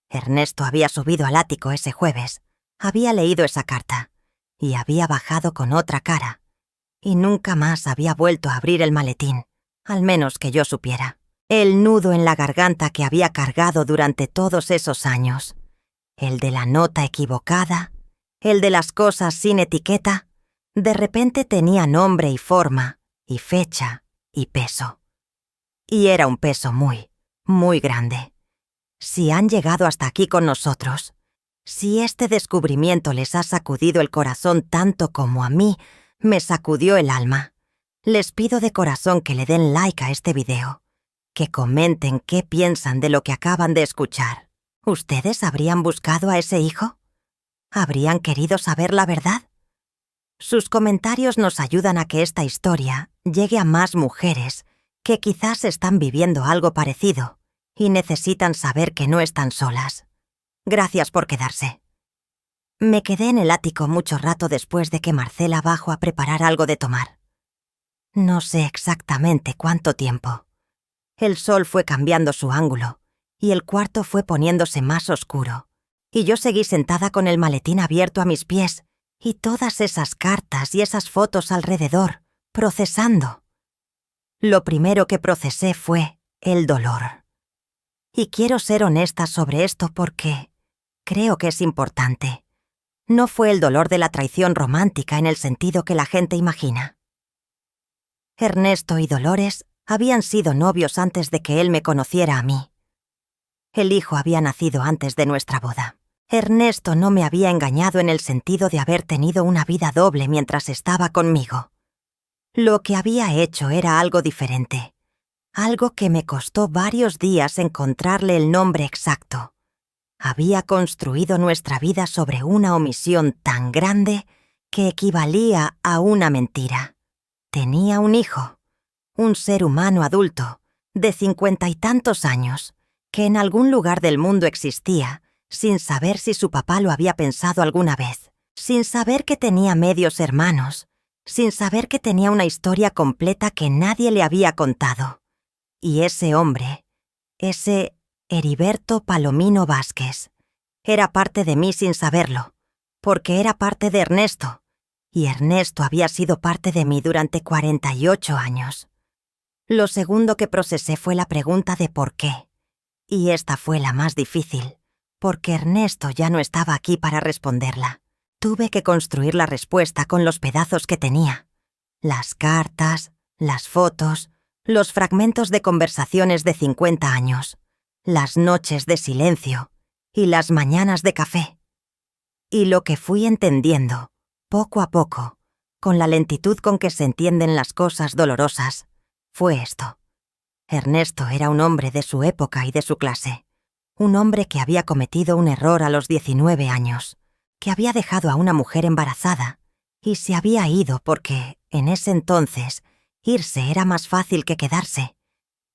Ernesto había subido al ático ese jueves, había leído esa carta, y había bajado con otra cara, y nunca más había vuelto a abrir el maletín, al menos que yo supiera. El nudo en la garganta que había cargado durante todos esos años, el de la nota equivocada, el de las cosas sin etiqueta, de repente tenía nombre y forma, y fecha, y peso. Y era un peso muy, muy grande. Si han llegado hasta aquí con nosotros, si este descubrimiento les ha sacudido el corazón tanto como a mí me sacudió el alma, les pido de corazón que le den like a este video, que comenten qué piensan de lo que acaban de escuchar. ¿Ustedes habrían buscado a ese hijo? ¿Habrían querido saber la verdad? Sus comentarios nos ayudan a que esta historia llegue a más mujeres que quizás están viviendo algo parecido y necesitan saber que no están solas. Gracias por quedarse. Me quedé en el ático mucho rato después de que Marcela bajó a preparar algo de tomar. No sé exactamente cuánto tiempo. El sol fue cambiando su ángulo y el cuarto fue poniéndose más oscuro, y yo seguí sentada con el maletín abierto a mis pies y todas esas cartas y esas fotos alrededor, procesando. Lo primero que procesé fue el dolor. Y quiero ser honesta sobre esto porque creo que es importante. No fue el dolor de la traición romántica en el sentido que la gente imagina. Ernesto y Dolores habían sido novios antes de que él me conociera a mí. El hijo había nacido antes de nuestra boda. Ernesto no me había engañado en el sentido de haber tenido una vida doble mientras estaba conmigo. Lo que había hecho era algo diferente, algo que me costó varios días encontrarle el nombre exacto. Había construido nuestra vida sobre una omisión tan grande que equivalía a una mentira. Tenía un hijo, un ser humano adulto, de 50 y tantos años, que en algún lugar del mundo existía, sin saber si su papá lo había pensado alguna vez, sin saber que tenía medios hermanos, sin saber que tenía una historia completa que nadie le había contado. Y ese hombre, ese Heriberto Palomino Vázquez, era parte de mí sin saberlo, porque era parte de Ernesto, y Ernesto había sido parte de mí durante 48 años. Lo segundo que procesé fue la pregunta de por qué, y esta fue la más difícil, porque Ernesto ya no estaba aquí para responderla. Tuve que construir la respuesta con los pedazos que tenía, las cartas, las fotos, los fragmentos de conversaciones de 50 años, las noches de silencio y las mañanas de café. Y lo que fui entendiendo, poco a poco, con la lentitud con que se entienden las cosas dolorosas, fue esto. Ernesto era un hombre de su época y de su clase, un hombre que había cometido un error a los 19 años, que había dejado a una mujer embarazada y se había ido porque, en ese entonces, irse era más fácil que quedarse,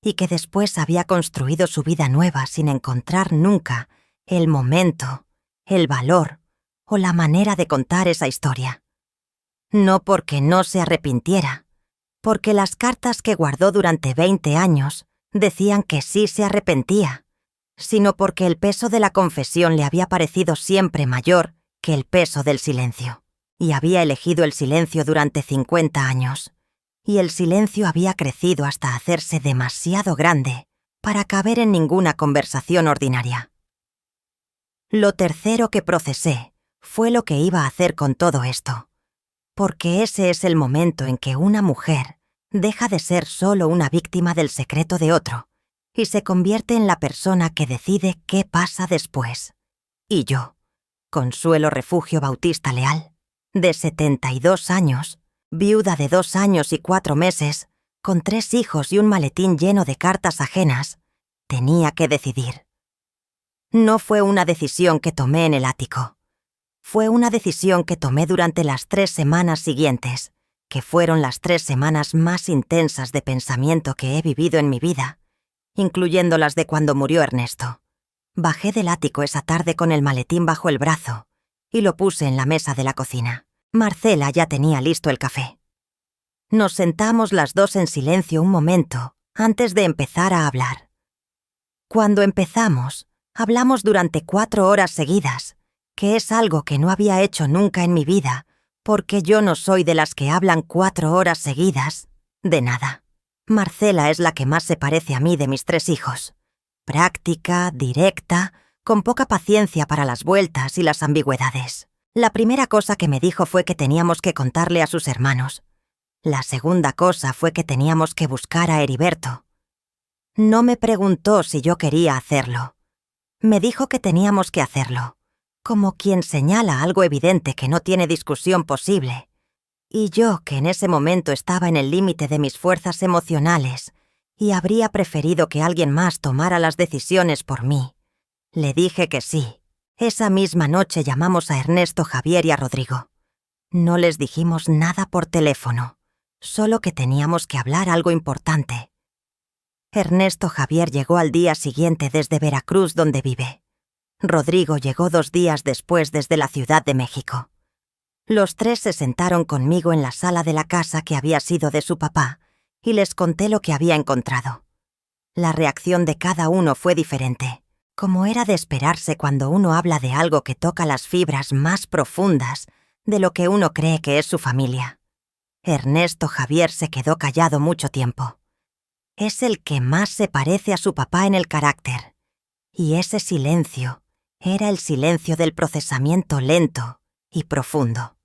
y que después había construido su vida nueva sin encontrar nunca el momento, el valor o la manera de contar esa historia. No porque no se arrepintiera, porque las cartas que guardó durante 20 años decían que sí se arrepentía, sino porque el peso de la confesión le había parecido siempre mayor que el peso del silencio, y había elegido el silencio durante 50 años, y el silencio había crecido hasta hacerse demasiado grande para caber en ninguna conversación ordinaria. Lo tercero que procesé fue lo que iba a hacer con todo esto, porque ese es el momento en que una mujer deja de ser solo una víctima del secreto de otro y se convierte en la persona que decide qué pasa después. Y yo, Consuelo Refugio Bautista Leal, de 72 años, viuda de 2 años y 4 meses, con 3 hijos y un maletín lleno de cartas ajenas, tenía que decidir. No fue una decisión que tomé en el ático. Fue una decisión que tomé durante las 3 semanas siguientes, que fueron las 3 semanas más intensas de pensamiento que he vivido en mi vida, incluyendo las de cuando murió Ernesto. Bajé del ático esa tarde con el maletín bajo el brazo y lo puse en la mesa de la cocina. Marcela ya tenía listo el café. Nos sentamos las dos en silencio un momento antes de empezar a hablar. Cuando empezamos, hablamos durante 4 horas seguidas, que es algo que no había hecho nunca en mi vida, porque yo no soy de las que hablan 4 horas seguidas de nada. Marcela es la que más se parece a mí de mis 3 hijos. Práctica, directa, con poca paciencia para las vueltas y las ambigüedades. La primera cosa que me dijo fue que teníamos que contarle a sus hermanos. La segunda cosa fue que teníamos que buscar a Heriberto. No me preguntó si yo quería hacerlo. Me dijo que teníamos que hacerlo, como quien señala algo evidente que no tiene discusión posible. Y yo, que en ese momento estaba en el límite de mis fuerzas emocionales y habría preferido que alguien más tomara las decisiones por mí, le dije que sí. Esa misma noche llamamos a Ernesto, Javier y a Rodrigo. No les dijimos nada por teléfono, solo que teníamos que hablar algo importante. Ernesto Javier llegó al día siguiente desde Veracruz, donde vive. Rodrigo llegó 2 días después desde la Ciudad de México. Los 3 se sentaron conmigo en la sala de la casa que había sido de su papá y les conté lo que había encontrado. La reacción de cada uno fue diferente, como era de esperarse cuando uno habla de algo que toca las fibras más profundas de lo que uno cree que es su familia. Ernesto Javier se quedó callado mucho tiempo. Es el que más se parece a su papá en el carácter, y ese silencio era el silencio del procesamiento lento y profundo.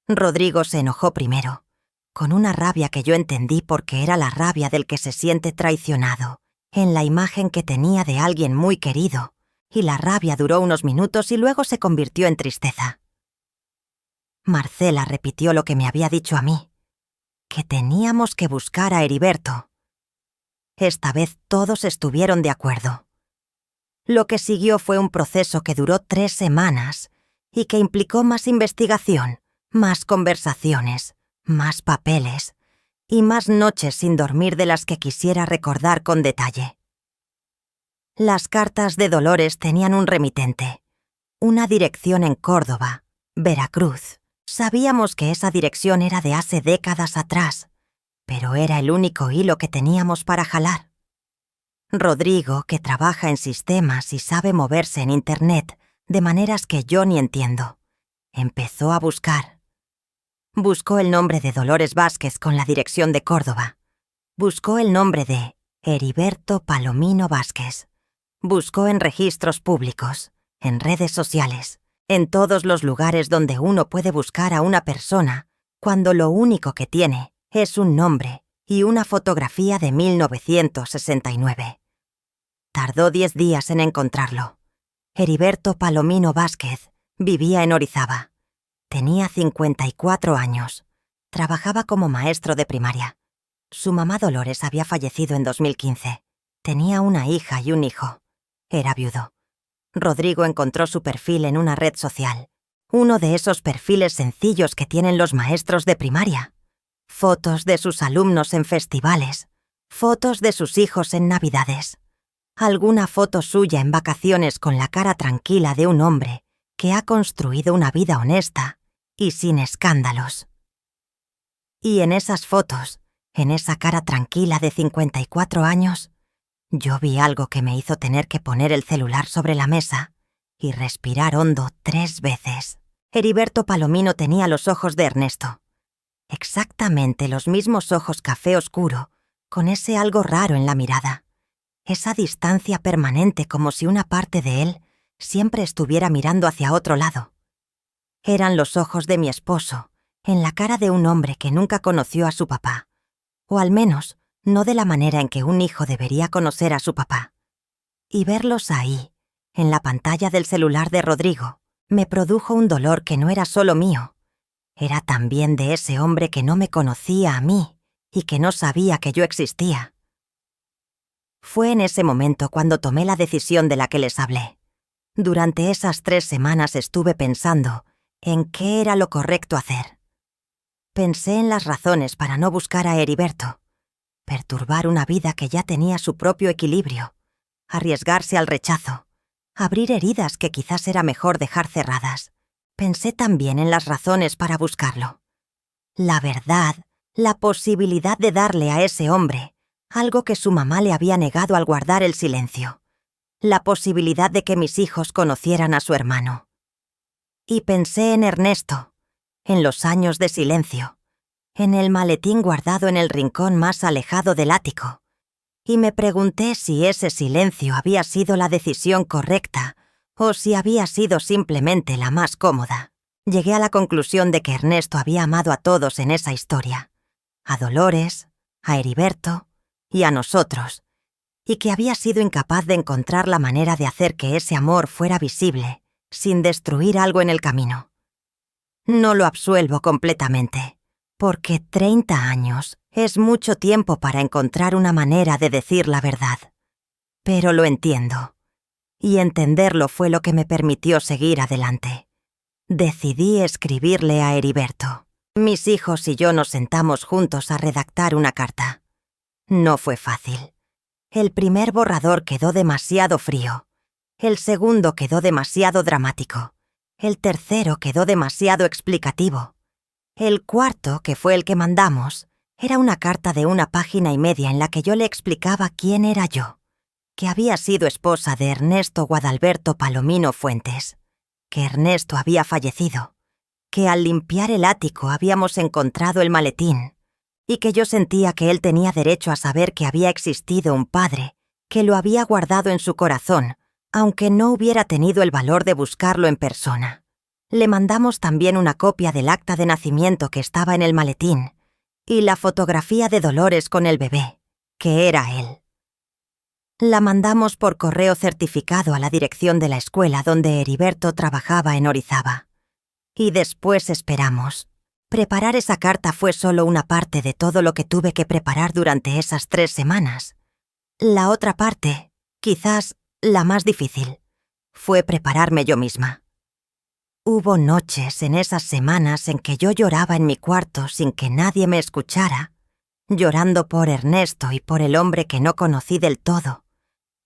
Rodrigo se enojó primero, con una rabia que yo entendí porque era la rabia del que se siente traicionado, en la imagen que tenía de alguien muy querido, y la rabia duró unos minutos y luego se convirtió en tristeza. Marcela repitió lo que me había dicho a mí, que teníamos que buscar a Heriberto. Esta vez todos estuvieron de acuerdo. Lo que siguió fue un proceso que duró 3 semanas y que implicó más investigación, más conversaciones, más papeles y más noches sin dormir de las que quisiera recordar con detalle. Las cartas de Dolores tenían un remitente, una dirección en Córdoba, Veracruz. Sabíamos que esa dirección era de hace décadas atrás, pero era el único hilo que teníamos para jalar. Rodrigo, que trabaja en sistemas y sabe moverse en Internet de maneras que yo ni entiendo, empezó a buscar. Buscó el nombre de Dolores Vázquez con la dirección de Córdoba. Buscó el nombre de Heriberto Palomino Vázquez. Buscó en registros públicos, en redes sociales, en todos los lugares donde uno puede buscar a una persona cuando lo único que tiene es un nombre y una fotografía de 1969. Tardó 10 días en encontrarlo. Heriberto Palomino Vázquez vivía en Orizaba. Tenía 54 años. Trabajaba como maestro de primaria. Su mamá Dolores había fallecido en 2015. Tenía una hija y un hijo. Era viudo. Rodrigo encontró su perfil en una red social. Uno de esos perfiles sencillos que tienen los maestros de primaria. Fotos de sus alumnos en festivales. Fotos de sus hijos en Navidades. Alguna foto suya en vacaciones con la cara tranquila de un hombre que ha construido una vida honesta y sin escándalos. Y en esas fotos, en esa cara tranquila de 54 años, Yo vi algo que me hizo tener que poner el celular sobre la mesa y respirar hondo 3 veces. Heriberto Palomino tenía los ojos de Ernesto. Exactamente los mismos ojos café oscuro, con ese algo raro en la mirada. Esa distancia permanente, como si una parte de él siempre estuviera mirando hacia otro lado. Eran los ojos de mi esposo, en la cara de un hombre que nunca conoció a su papá. O al menos, no de la manera en que un hijo debería conocer a su papá. Y verlos ahí, en la pantalla del celular de Rodrigo, me produjo un dolor que no era solo mío. Era también de ese hombre que no me conocía a mí y que no sabía que yo existía. Fue en ese momento cuando tomé la decisión de la que les hablé. Durante esas 3 semanas estuve pensando en qué era lo correcto hacer. Pensé en las razones para no buscar a Heriberto, perturbar una vida que ya tenía su propio equilibrio, arriesgarse al rechazo, abrir heridas que quizás era mejor dejar cerradas. Pensé también en las razones para buscarlo. La verdad, la posibilidad de darle a ese hombre algo que su mamá le había negado al guardar el silencio. La posibilidad de que mis hijos conocieran a su hermano. Y pensé en Ernesto, en los años de silencio, en el maletín guardado en el rincón más alejado del ático, y me pregunté si ese silencio había sido la decisión correcta o si había sido simplemente la más cómoda. Llegué a la conclusión de que Ernesto había amado a todos en esa historia, a Dolores, a Heriberto y a nosotros, y que había sido incapaz de encontrar la manera de hacer que ese amor fuera visible, sin destruir algo en el camino. No lo absuelvo completamente, porque 30 años es mucho tiempo para encontrar una manera de decir la verdad. Pero lo entiendo, y entenderlo fue lo que me permitió seguir adelante. Decidí escribirle a Heriberto. Mis hijos y yo nos sentamos juntos a redactar una carta. No fue fácil. El primer borrador quedó demasiado frío. El segundo quedó demasiado dramático. El tercero quedó demasiado explicativo. El cuarto, que fue el que mandamos, era una carta de 1,5 páginas en la que yo le explicaba quién era yo, que había sido esposa de Ernesto Guadalberto Palomino Fuentes, que Ernesto había fallecido, que al limpiar el ático habíamos encontrado el maletín, y que yo sentía que él tenía derecho a saber que había existido un padre que lo había guardado en su corazón, aunque no hubiera tenido el valor de buscarlo en persona. Le mandamos también una copia del acta de nacimiento que estaba en el maletín y la fotografía de Dolores con el bebé, que era él. La mandamos por correo certificado a la dirección de la escuela donde Heriberto trabajaba en Orizaba. Y después esperamos. Preparar esa carta fue solo una parte de todo lo que tuve que preparar durante esas 3 semanas. La otra parte, quizás la más difícil, fue prepararme yo misma. Hubo noches en esas semanas en que yo lloraba en mi cuarto sin que nadie me escuchara, llorando por Ernesto y por el hombre que no conocí del todo,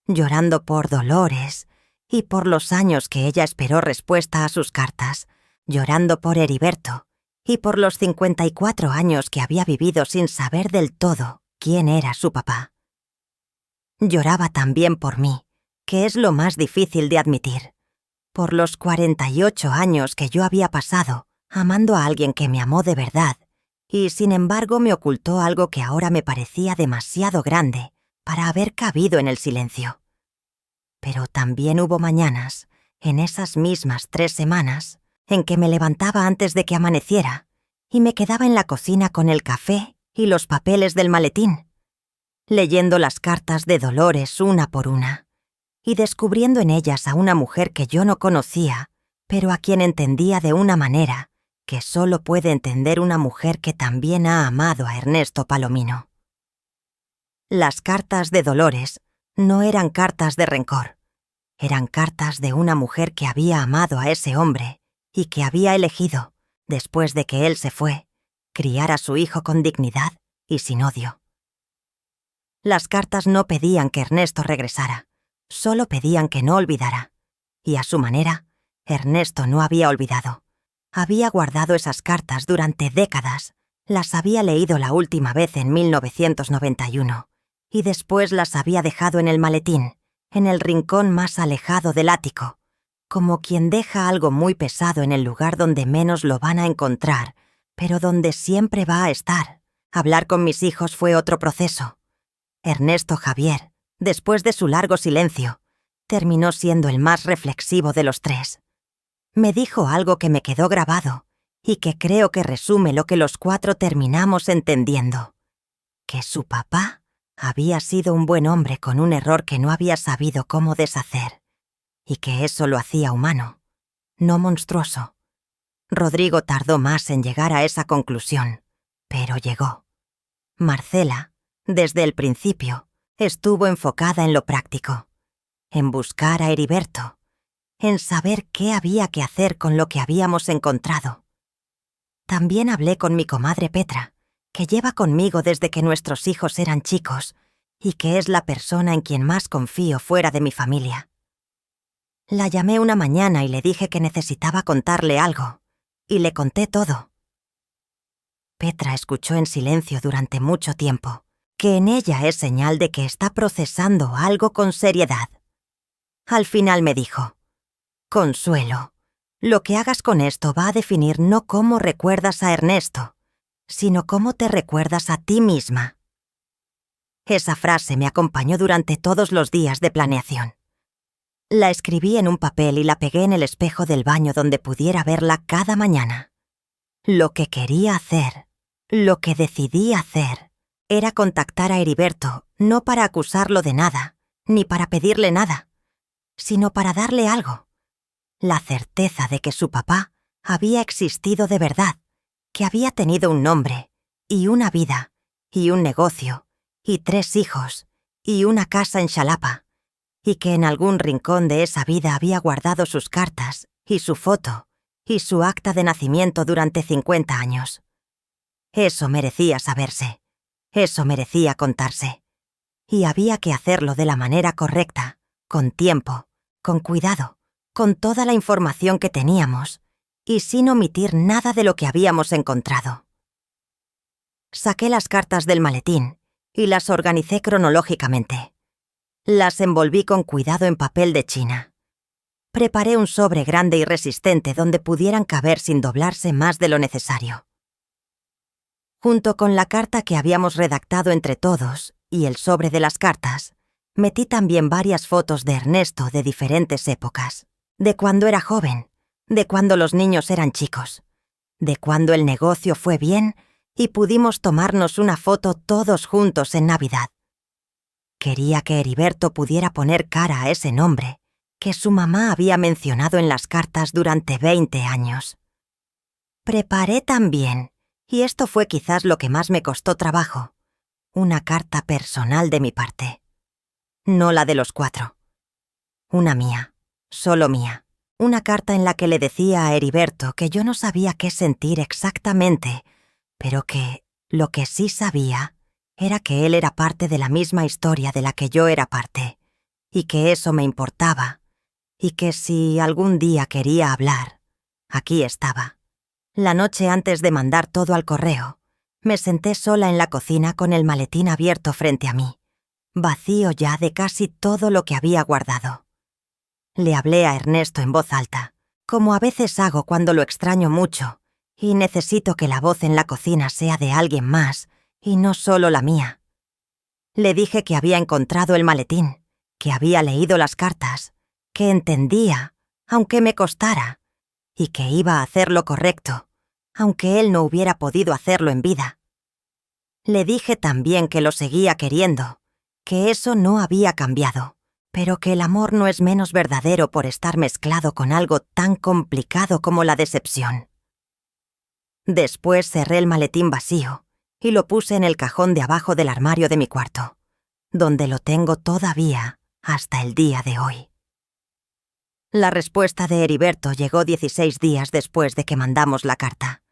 llorando por Dolores y por los años que ella esperó respuesta a sus cartas, llorando por Heriberto y por los 54 años que había vivido sin saber del todo quién era su papá. Lloraba también por mí, que es lo más difícil de admitir, por los 48 años que yo había pasado amando a alguien que me amó de verdad y sin embargo me ocultó algo que ahora me parecía demasiado grande para haber cabido en el silencio. Pero también hubo mañanas, en esas mismas 3 semanas, en que me levantaba antes de que amaneciera y me quedaba en la cocina con el café y los papeles del maletín, leyendo las cartas de Dolores una por una y descubriendo en ellas a una mujer que yo no conocía, pero a quien entendía de una manera que solo puede entender una mujer que también ha amado a Ernesto Palomino. Las cartas de Dolores no eran cartas de rencor, eran cartas de una mujer que había amado a ese hombre y que había elegido, después de que él se fue, criar a su hijo con dignidad y sin odio. Las cartas no pedían que Ernesto regresara, solo pedían que no olvidara. Y a su manera, Ernesto no había olvidado. Había guardado esas cartas durante décadas. Las había leído la última vez en 1991 y después las había dejado en el maletín, en el rincón más alejado del ático, como quien deja algo muy pesado en el lugar donde menos lo van a encontrar, pero donde siempre va a estar. Hablar con mis hijos fue otro proceso. Ernesto Javier, después de su largo silencio, terminó siendo el más reflexivo de los tres. Me dijo algo que me quedó grabado y que creo que resume lo que los cuatro terminamos entendiendo: que su papá había sido un buen hombre con un error que no había sabido cómo deshacer, y que eso lo hacía humano, no monstruoso. Rodrigo tardó más en llegar a esa conclusión, pero llegó. Marcela, desde el principio, estuvo enfocada en lo práctico, en buscar a Heriberto, en saber qué había que hacer con lo que habíamos encontrado. También hablé con mi comadre Petra, que lleva conmigo desde que nuestros hijos eran chicos y que es la persona en quien más confío fuera de mi familia. La llamé una mañana y le dije que necesitaba contarle algo, y le conté todo. Petra escuchó en silencio durante mucho tiempo, que en ella es señal de que está procesando algo con seriedad. Al final me dijo: Consuelo, lo que hagas con esto va a definir no cómo recuerdas a Ernesto, sino cómo te recuerdas a ti misma. Esa frase me acompañó durante todos los días de planeación. La escribí en un papel y la pegué en el espejo del baño donde pudiera verla cada mañana. Lo que quería hacer, lo que decidí hacer, era contactar a Heriberto, no para acusarlo de nada, ni para pedirle nada, sino para darle algo: la certeza de que su papá había existido de verdad, que había tenido un nombre, y una vida, y un negocio, y 3 hijos, y una casa en Xalapa, y que en algún rincón de esa vida había guardado sus cartas, y su foto, y su acta de nacimiento durante 50 años. Eso merecía saberse, eso merecía contarse. Y había que hacerlo de la manera correcta, con tiempo, con cuidado, con toda la información que teníamos, y sin omitir nada de lo que habíamos encontrado. Saqué las cartas del maletín y las organicé cronológicamente. Las envolví con cuidado en papel de China. Preparé un sobre grande y resistente donde pudieran caber sin doblarse más de lo necesario. Junto con la carta que habíamos redactado entre todos y el sobre de las cartas, metí también varias fotos de Ernesto de diferentes épocas, de cuando era joven, de cuando los niños eran chicos, de cuando el negocio fue bien y pudimos tomarnos una foto todos juntos en Navidad. Quería que Heriberto pudiera poner cara a ese nombre que su mamá había mencionado en las cartas durante 20 años. Preparé también, y esto fue quizás lo que más me costó trabajo, una carta personal de mi parte. No la de los 4. Una mía, solo mía. Una carta en la que le decía a Heriberto que yo no sabía qué sentir exactamente, pero que lo que sí sabía era que él era parte de la misma historia de la que yo era parte, y que eso me importaba, y que si algún día quería hablar, aquí estaba. La noche antes de mandar todo al correo, me senté sola en la cocina con el maletín abierto frente a mí, vacío ya de casi todo lo que había guardado. Le hablé a Ernesto en voz alta, como a veces hago cuando lo extraño mucho y necesito que la voz en la cocina sea de alguien más y no solo la mía. Le dije que había encontrado el maletín, que había leído las cartas, que entendía, aunque me costara, y que iba a hacer lo correcto, aunque él no hubiera podido hacerlo en vida. Le dije también que lo seguía queriendo, que eso no había cambiado, pero que el amor no es menos verdadero por estar mezclado con algo tan complicado como la decepción. Después cerré el maletín vacío y lo puse en el cajón de abajo del armario de mi cuarto, donde lo tengo todavía hasta el día de hoy. La respuesta de Heriberto llegó 16 días después de que mandamos la carta.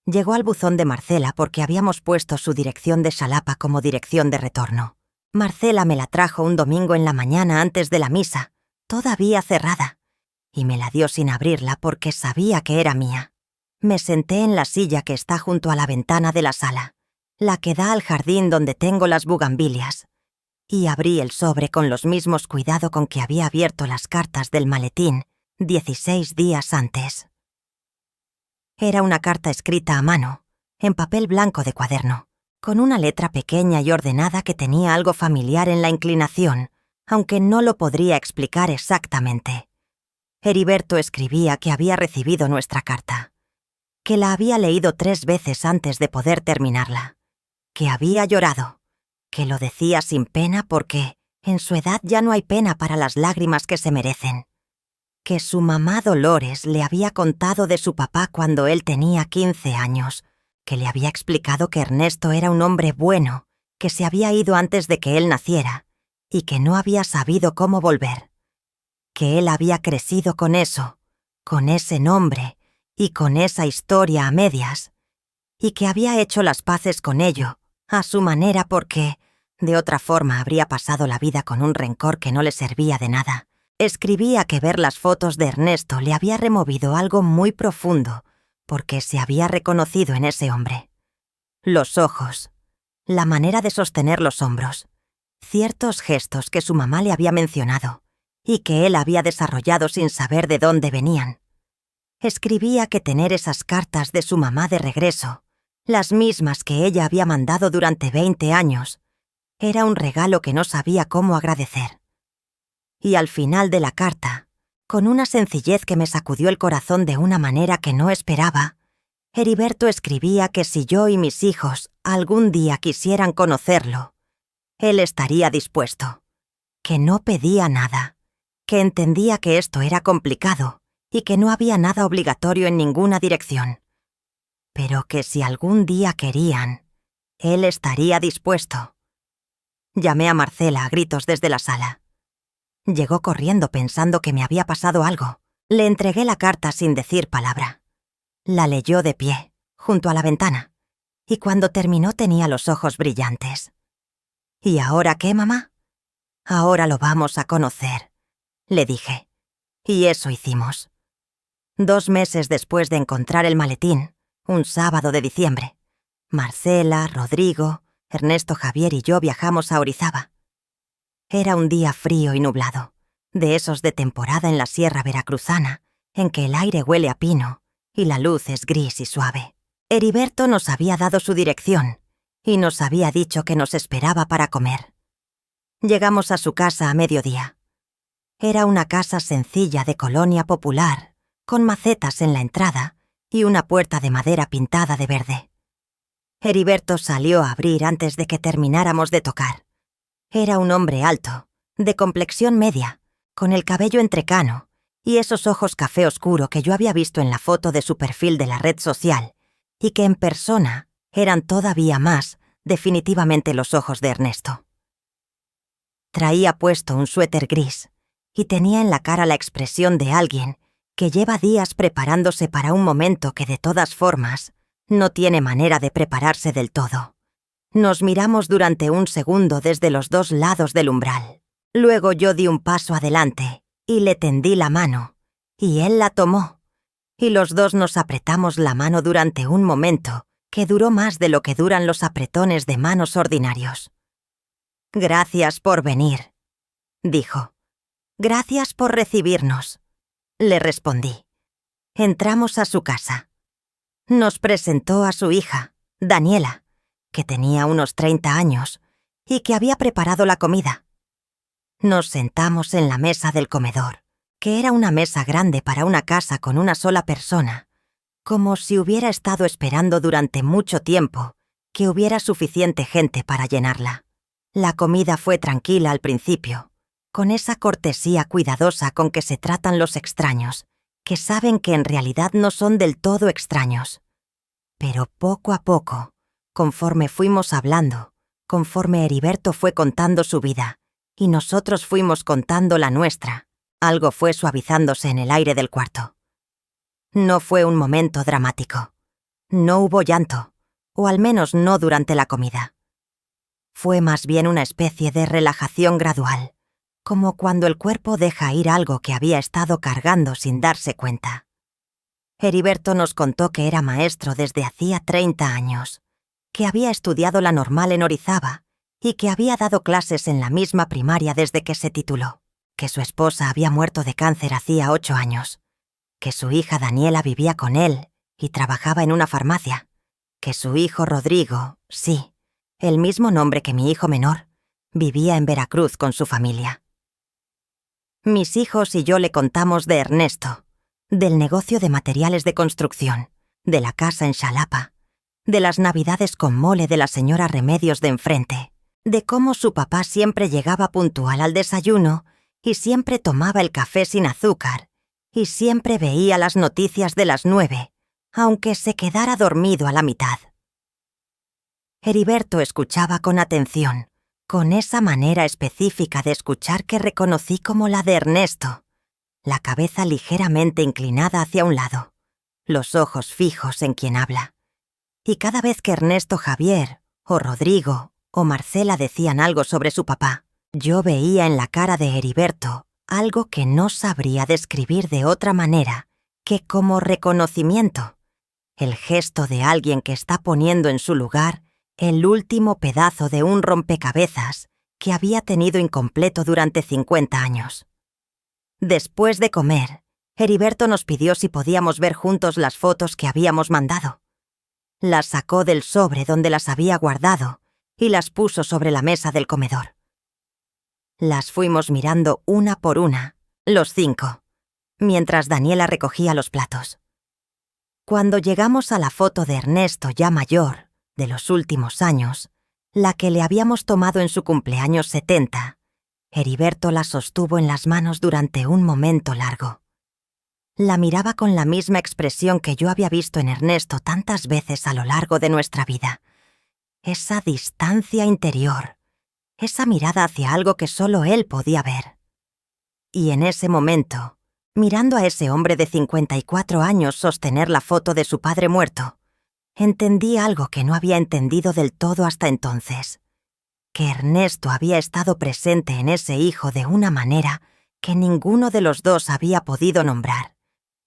Llegó al buzón de Marcela porque habíamos puesto su dirección de Xalapa como dirección de retorno. Marcela me la trajo un domingo en la mañana antes de la misa, todavía cerrada, y me la dio sin abrirla porque sabía que era mía. Me senté en la silla que está junto a la ventana de la sala, la que da al jardín donde tengo las bugambilias, y abrí el sobre con los mismos cuidado con que había abierto las cartas del maletín 16 días antes. Era una carta escrita a mano, en papel blanco de cuaderno, con una letra pequeña y ordenada que tenía algo familiar en la inclinación, aunque no lo podría explicar exactamente. Heriberto escribía que había recibido nuestra carta, que la había leído 3 veces antes de poder terminarla, que había llorado, que lo decía sin pena porque, en su edad ya no hay pena para las lágrimas que se merecen, que su mamá Dolores le había contado de su papá cuando él tenía 15 años, que le había explicado que Ernesto era un hombre bueno, que se había ido antes de que él naciera, y que no había sabido cómo volver, que él había crecido con eso, con ese nombre y con esa historia a medias, y que había hecho las paces con ello, a su manera porque, de otra forma, habría pasado la vida con un rencor que no le servía de nada. Escribía que ver las fotos de Ernesto le había removido algo muy profundo, porque se había reconocido en ese hombre. Los ojos, la manera de sostener los hombros, ciertos gestos que su mamá le había mencionado y que él había desarrollado sin saber de dónde venían. Escribía que tener esas cartas de su mamá de regreso, las mismas que ella había mandado durante 20 años, era un regalo que no sabía cómo agradecer. Y al final de la carta, con una sencillez que me sacudió el corazón de una manera que no esperaba, Heriberto escribía que si yo y mis hijos algún día quisieran conocerlo, él estaría dispuesto, que no pedía nada, que entendía que esto era complicado y que no había nada obligatorio en ninguna dirección, pero que si algún día querían, él estaría dispuesto. Llamé a Marcela a gritos desde la sala. Llegó corriendo pensando que me había pasado algo. Le entregué la carta sin decir palabra. La leyó de pie, junto a la ventana, y cuando terminó tenía los ojos brillantes. ¿Y ahora qué, mamá? Ahora lo vamos a conocer, le dije. Y eso hicimos. 2 meses después de encontrar el maletín, un sábado de diciembre, Marcela, Rodrigo, Ernesto, Javier y yo viajamos a Orizaba. Era un día frío y nublado, de esos de temporada en la sierra veracruzana, en que el aire huele a pino y la luz es gris y suave. Heriberto nos había dado su dirección y nos había dicho que nos esperaba para comer. Llegamos a su casa a mediodía. Era una casa sencilla de colonia popular, con macetas en la entrada y una puerta de madera pintada de verde. Heriberto salió a abrir antes de que termináramos de tocar. Era un hombre alto, de complexión media, con el cabello entrecano y esos ojos café oscuro que yo había visto en la foto de su perfil de la red social y que en persona eran todavía más definitivamente los ojos de Ernesto. Traía puesto un suéter gris y tenía en la cara la expresión de alguien que lleva días preparándose para un momento que de todas formas no tiene manera de prepararse del todo. Nos miramos durante un segundo desde los 2 lados del umbral. Luego yo di un paso adelante y le tendí la mano, y él la tomó, y los 2 nos apretamos la mano durante un momento que duró más de lo que duran los apretones de manos ordinarios. «Gracias por venir», dijo. «Gracias por recibirnos», le respondí. Entramos a su casa. Nos presentó a su hija, Daniela, que tenía unos 30 años y que había preparado la comida. Nos sentamos en la mesa del comedor, que era una mesa grande para una casa con una sola persona, como si hubiera estado esperando durante mucho tiempo que hubiera suficiente gente para llenarla. La comida fue tranquila al principio, con esa cortesía cuidadosa con que se tratan los extraños, que saben que en realidad no son del todo extraños. Pero poco a poco, conforme fuimos hablando, conforme Heriberto fue contando su vida, y nosotros fuimos contando la nuestra, algo fue suavizándose en el aire del cuarto. No fue un momento dramático. No hubo llanto, o al menos no durante la comida. Fue más bien una especie de relajación gradual, como cuando el cuerpo deja ir algo que había estado cargando sin darse cuenta. Heriberto nos contó que era maestro desde hacía 30 años, que había estudiado la normal en Orizaba y que había dado clases en la misma primaria desde que se tituló, que su esposa había muerto de cáncer hacía 8 años, que su hija Daniela vivía con él y trabajaba en una farmacia, que su hijo Rodrigo, sí, el mismo nombre que mi hijo menor, vivía en Veracruz con su familia. Mis hijos y yo le contamos de Ernesto, del negocio de materiales de construcción, de la casa en Xalapa, de las navidades con mole de la señora Remedios de enfrente, de cómo su papá siempre llegaba puntual al desayuno y siempre tomaba el café sin azúcar y siempre veía las noticias de las 9, aunque se quedara dormido a la mitad. Heriberto escuchaba con atención, con esa manera específica de escuchar que reconocí como la de Ernesto, la cabeza ligeramente inclinada hacia un lado, los ojos fijos en quien habla. Y cada vez que Ernesto Javier, o Rodrigo, o Marcela decían algo sobre su papá, yo veía en la cara de Heriberto algo que no sabría describir de otra manera que como reconocimiento, el gesto de alguien que está poniendo en su lugar el último pedazo de un rompecabezas que había tenido incompleto durante 50 años. Después de comer, Heriberto nos pidió si podíamos ver juntos las fotos que habíamos mandado. Las sacó del sobre donde las había guardado y las puso sobre la mesa del comedor. Las fuimos mirando una por una, los 5, mientras Daniela recogía los platos. Cuando llegamos a la foto de Ernesto ya mayor, de los últimos años, la que le habíamos tomado en su cumpleaños 70, Heriberto la sostuvo en las manos durante un momento largo. La miraba con la misma expresión que yo había visto en Ernesto tantas veces a lo largo de nuestra vida. Esa distancia interior, esa mirada hacia algo que solo él podía ver. Y en ese momento, mirando a ese hombre de 54 años sostener la foto de su padre muerto, entendí algo que no había entendido del todo hasta entonces, que Ernesto había estado presente en ese hijo de una manera que ninguno de los dos había podido nombrar,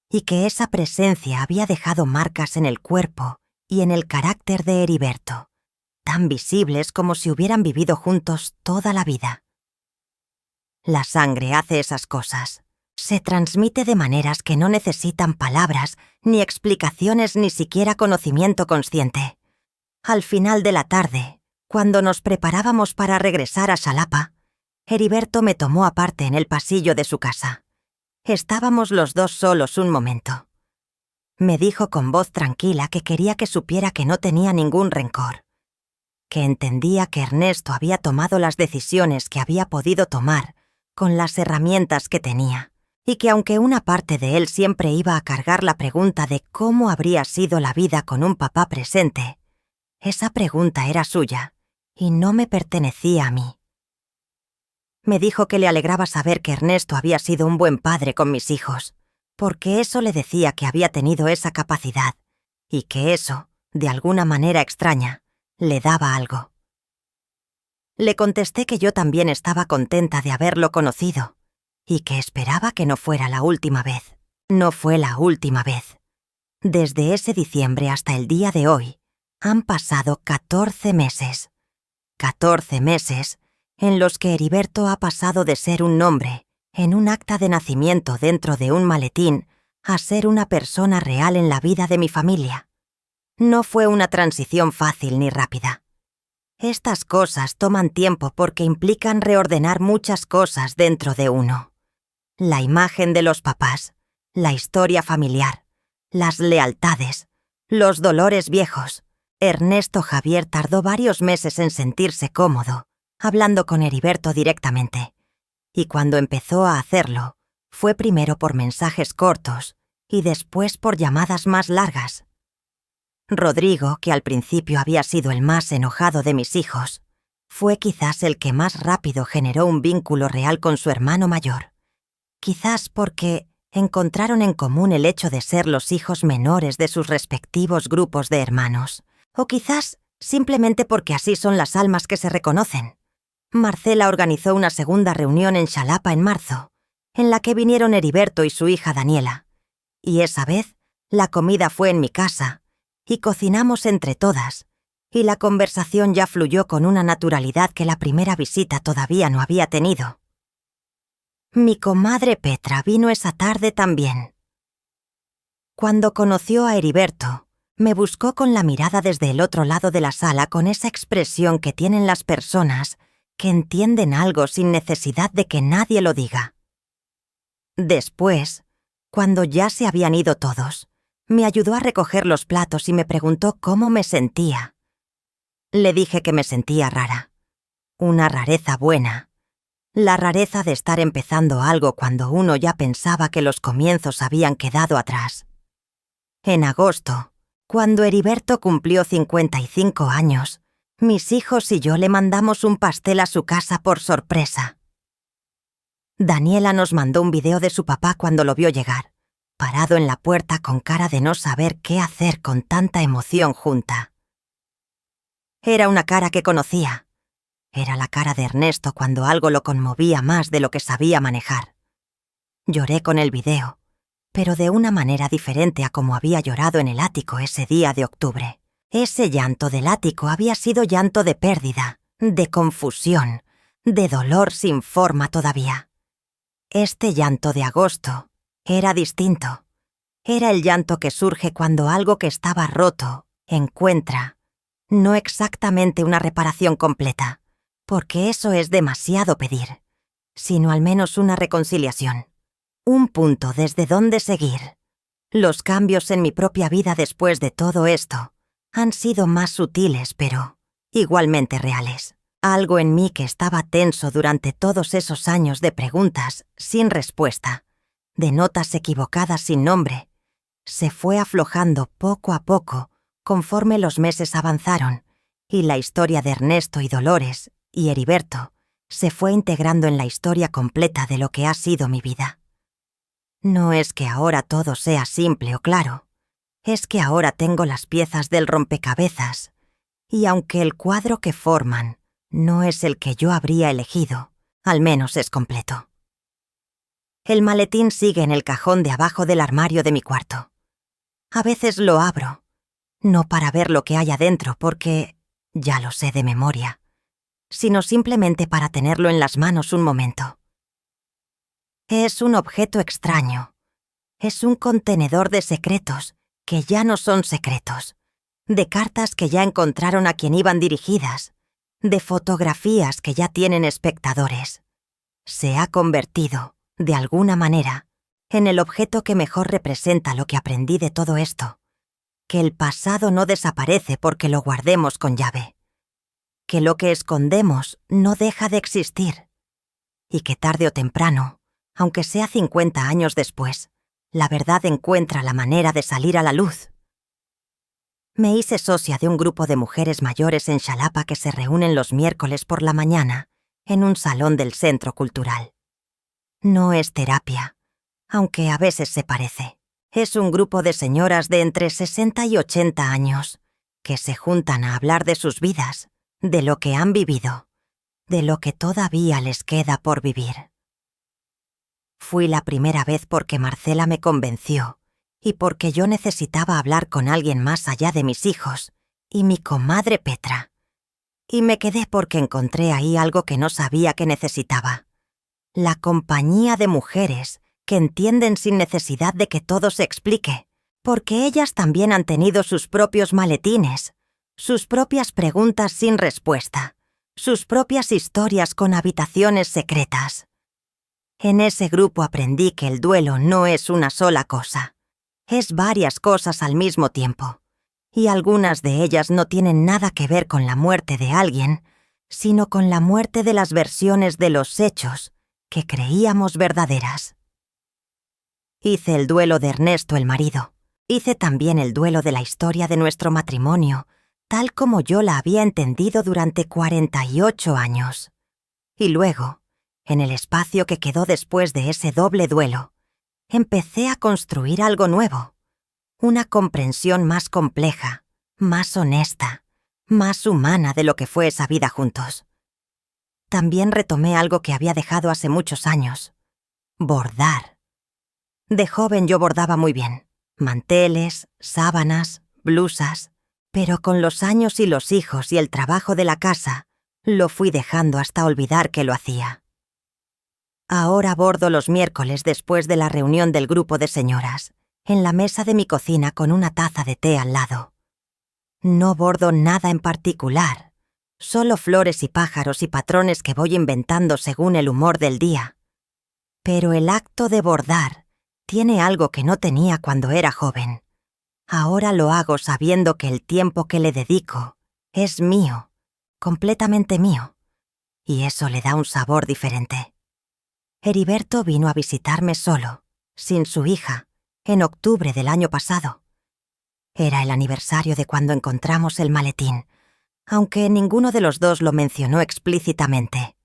y que esa presencia había dejado marcas en el cuerpo y en el carácter de Heriberto, tan visibles como si hubieran vivido juntos toda la vida. La sangre hace esas cosas. Se transmite de maneras que no necesitan palabras, ni explicaciones, ni siquiera conocimiento consciente. Al final de la tarde, cuando nos preparábamos para regresar a Xalapa, Heriberto me tomó aparte en el pasillo de su casa. Estábamos los dos solos un momento. Me dijo con voz tranquila que quería que supiera que no tenía ningún rencor, que entendía que Ernesto había tomado las decisiones que había podido tomar con las herramientas que tenía, y que aunque una parte de él siempre iba a cargar la pregunta de cómo habría sido la vida con un papá presente, esa pregunta era suya y no me pertenecía a mí. Me dijo que le alegraba saber que Ernesto había sido un buen padre con mis hijos, porque eso le decía que había tenido esa capacidad, y que eso, de alguna manera extraña, le daba algo. Le contesté que yo también estaba contenta de haberlo conocido, y que esperaba que no fuera la última vez. No fue la última vez. Desde ese diciembre hasta el día de hoy, han pasado 14 meses. 14 meses en los que Heriberto ha pasado de ser un nombre en un acta de nacimiento dentro de un maletín a ser una persona real en la vida de mi familia. No fue una transición fácil ni rápida. Estas cosas toman tiempo porque implican reordenar muchas cosas dentro de uno. La imagen de los papás, la historia familiar, las lealtades, los dolores viejos. Ernesto Javier tardó varios meses en sentirse cómodo, hablando con Heriberto directamente, y cuando empezó a hacerlo, fue primero por mensajes cortos y después por llamadas más largas. Rodrigo, que al principio había sido el más enojado de mis hijos, fue quizás el que más rápido generó un vínculo real con su hermano mayor. Quizás porque encontraron en común el hecho de ser los hijos menores de sus respectivos grupos de hermanos, o quizás simplemente porque así son las almas que se reconocen. Marcela organizó una segunda reunión en Xalapa en marzo, en la que vinieron Heriberto y su hija Daniela, y esa vez la comida fue en mi casa, y cocinamos entre todas, y la conversación ya fluyó con una naturalidad que la primera visita todavía no había tenido. Mi comadre Petra vino esa tarde también. Cuando conoció a Heriberto, me buscó con la mirada desde el otro lado de la sala con esa expresión que tienen las personas que entienden algo sin necesidad de que nadie lo diga. Después, cuando ya se habían ido todos, me ayudó a recoger los platos y me preguntó cómo me sentía. Le dije que me sentía rara. Una rareza buena. La rareza de estar empezando algo cuando uno ya pensaba que los comienzos habían quedado atrás. En agosto, cuando Heriberto cumplió 55 años, mis hijos y yo le mandamos un pastel a su casa por sorpresa. Daniela nos mandó un video de su papá cuando lo vio llegar, parado en la puerta con cara de no saber qué hacer con tanta emoción junta. Era una cara que conocía. Era la cara de Ernesto cuando algo lo conmovía más de lo que sabía manejar. Lloré con el video, pero de una manera diferente a como había llorado en el ático ese día de octubre. Ese llanto del ático había sido llanto de pérdida, de confusión, de dolor sin forma todavía. Este llanto de agosto era distinto. Era el llanto que surge cuando algo que estaba roto encuentra, no exactamente una reparación completa, porque eso es demasiado pedir, sino al menos una reconciliación. Un punto desde donde seguir. Los cambios en mi propia vida después de todo esto han sido más sutiles, pero igualmente reales. Algo en mí que estaba tenso durante todos esos años de preguntas sin respuesta, de notas equivocadas sin nombre, se fue aflojando poco a poco conforme los meses avanzaron y la historia de Ernesto y Dolores y Heriberto se fue integrando en la historia completa de lo que ha sido mi vida. No es que ahora todo sea simple o claro, es que ahora tengo las piezas del rompecabezas, y aunque el cuadro que forman no es el que yo habría elegido, al menos es completo. El maletín sigue en el cajón de abajo del armario de mi cuarto. A veces lo abro, no para ver lo que hay adentro porque ya lo sé de memoria, sino simplemente para tenerlo en las manos un momento. Es un objeto extraño. Es un contenedor de secretos que ya no son secretos, de cartas que ya encontraron a quien iban dirigidas, de fotografías que ya tienen espectadores. Se ha convertido, de alguna manera, en el objeto que mejor representa lo que aprendí de todo esto, que el pasado no desaparece porque lo guardemos con llave, que lo que escondemos no deja de existir, y que tarde o temprano, aunque sea 50 años después, la verdad encuentra la manera de salir a la luz. Me hice socia de un grupo de mujeres mayores en Xalapa que se reúnen los miércoles por la mañana en un salón del centro cultural. No es terapia, aunque a veces se parece. Es un grupo de señoras de entre 60 y 80 años que se juntan a hablar de sus vidas, de lo que han vivido, de lo que todavía les queda por vivir. Fui la primera vez porque Marcela me convenció y porque yo necesitaba hablar con alguien más allá de mis hijos y mi comadre Petra. Y me quedé porque encontré ahí algo que no sabía que necesitaba. La compañía de mujeres que entienden sin necesidad de que todo se explique, porque ellas también han tenido sus propios maletines, sus propias preguntas sin respuesta, sus propias historias con habitaciones secretas. En ese grupo aprendí que el duelo no es una sola cosa, es varias cosas al mismo tiempo, y algunas de ellas no tienen nada que ver con la muerte de alguien, sino con la muerte de las versiones de los hechos que creíamos verdaderas. Hice el duelo de Ernesto el marido, hice también el duelo de la historia de nuestro matrimonio, tal como yo la había entendido durante 48 años. Y luego, en el espacio que quedó después de ese doble duelo, empecé a construir algo nuevo, una comprensión más compleja, más honesta, más humana de lo que fue esa vida juntos. También retomé algo que había dejado hace muchos años: bordar. De joven yo bordaba muy bien: manteles, sábanas, blusas, Pero con los años y los hijos y el trabajo de la casa, lo fui dejando hasta olvidar que lo hacía. Ahora bordo los miércoles después de la reunión del grupo de señoras, en la mesa de mi cocina con una taza de té al lado. No bordo nada en particular, solo flores y pájaros y patrones que voy inventando según el humor del día. Pero el acto de bordar tiene algo que no tenía cuando era joven. Ahora lo hago sabiendo que el tiempo que le dedico es mío, completamente mío, y eso le da un sabor diferente. Heriberto vino a visitarme solo, sin su hija, en octubre del año pasado. Era el aniversario de cuando encontramos el maletín, aunque ninguno de los dos lo mencionó explícitamente.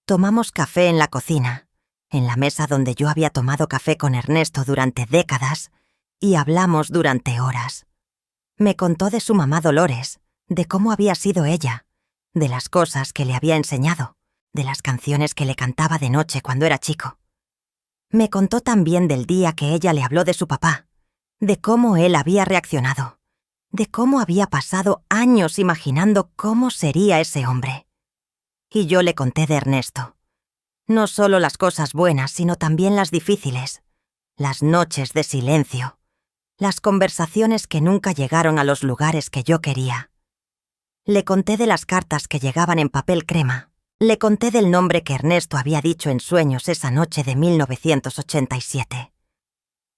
Tomamos café en la cocina, en la mesa donde yo había tomado café con Ernesto durante décadas, y hablamos durante horas. Me contó de su mamá Dolores, de cómo había sido ella, de las cosas que le había enseñado, de las canciones que le cantaba de noche cuando era chico. Me contó también del día que ella le habló de su papá, de cómo él había reaccionado, de cómo había pasado años imaginando cómo sería ese hombre. Y yo le conté de Ernesto. No solo las cosas buenas, sino también las difíciles, las noches de silencio, las conversaciones que nunca llegaron a los lugares que yo quería. Le conté de las cartas que llegaban en papel crema. Le conté del nombre que Ernesto había dicho en sueños esa noche de 1987.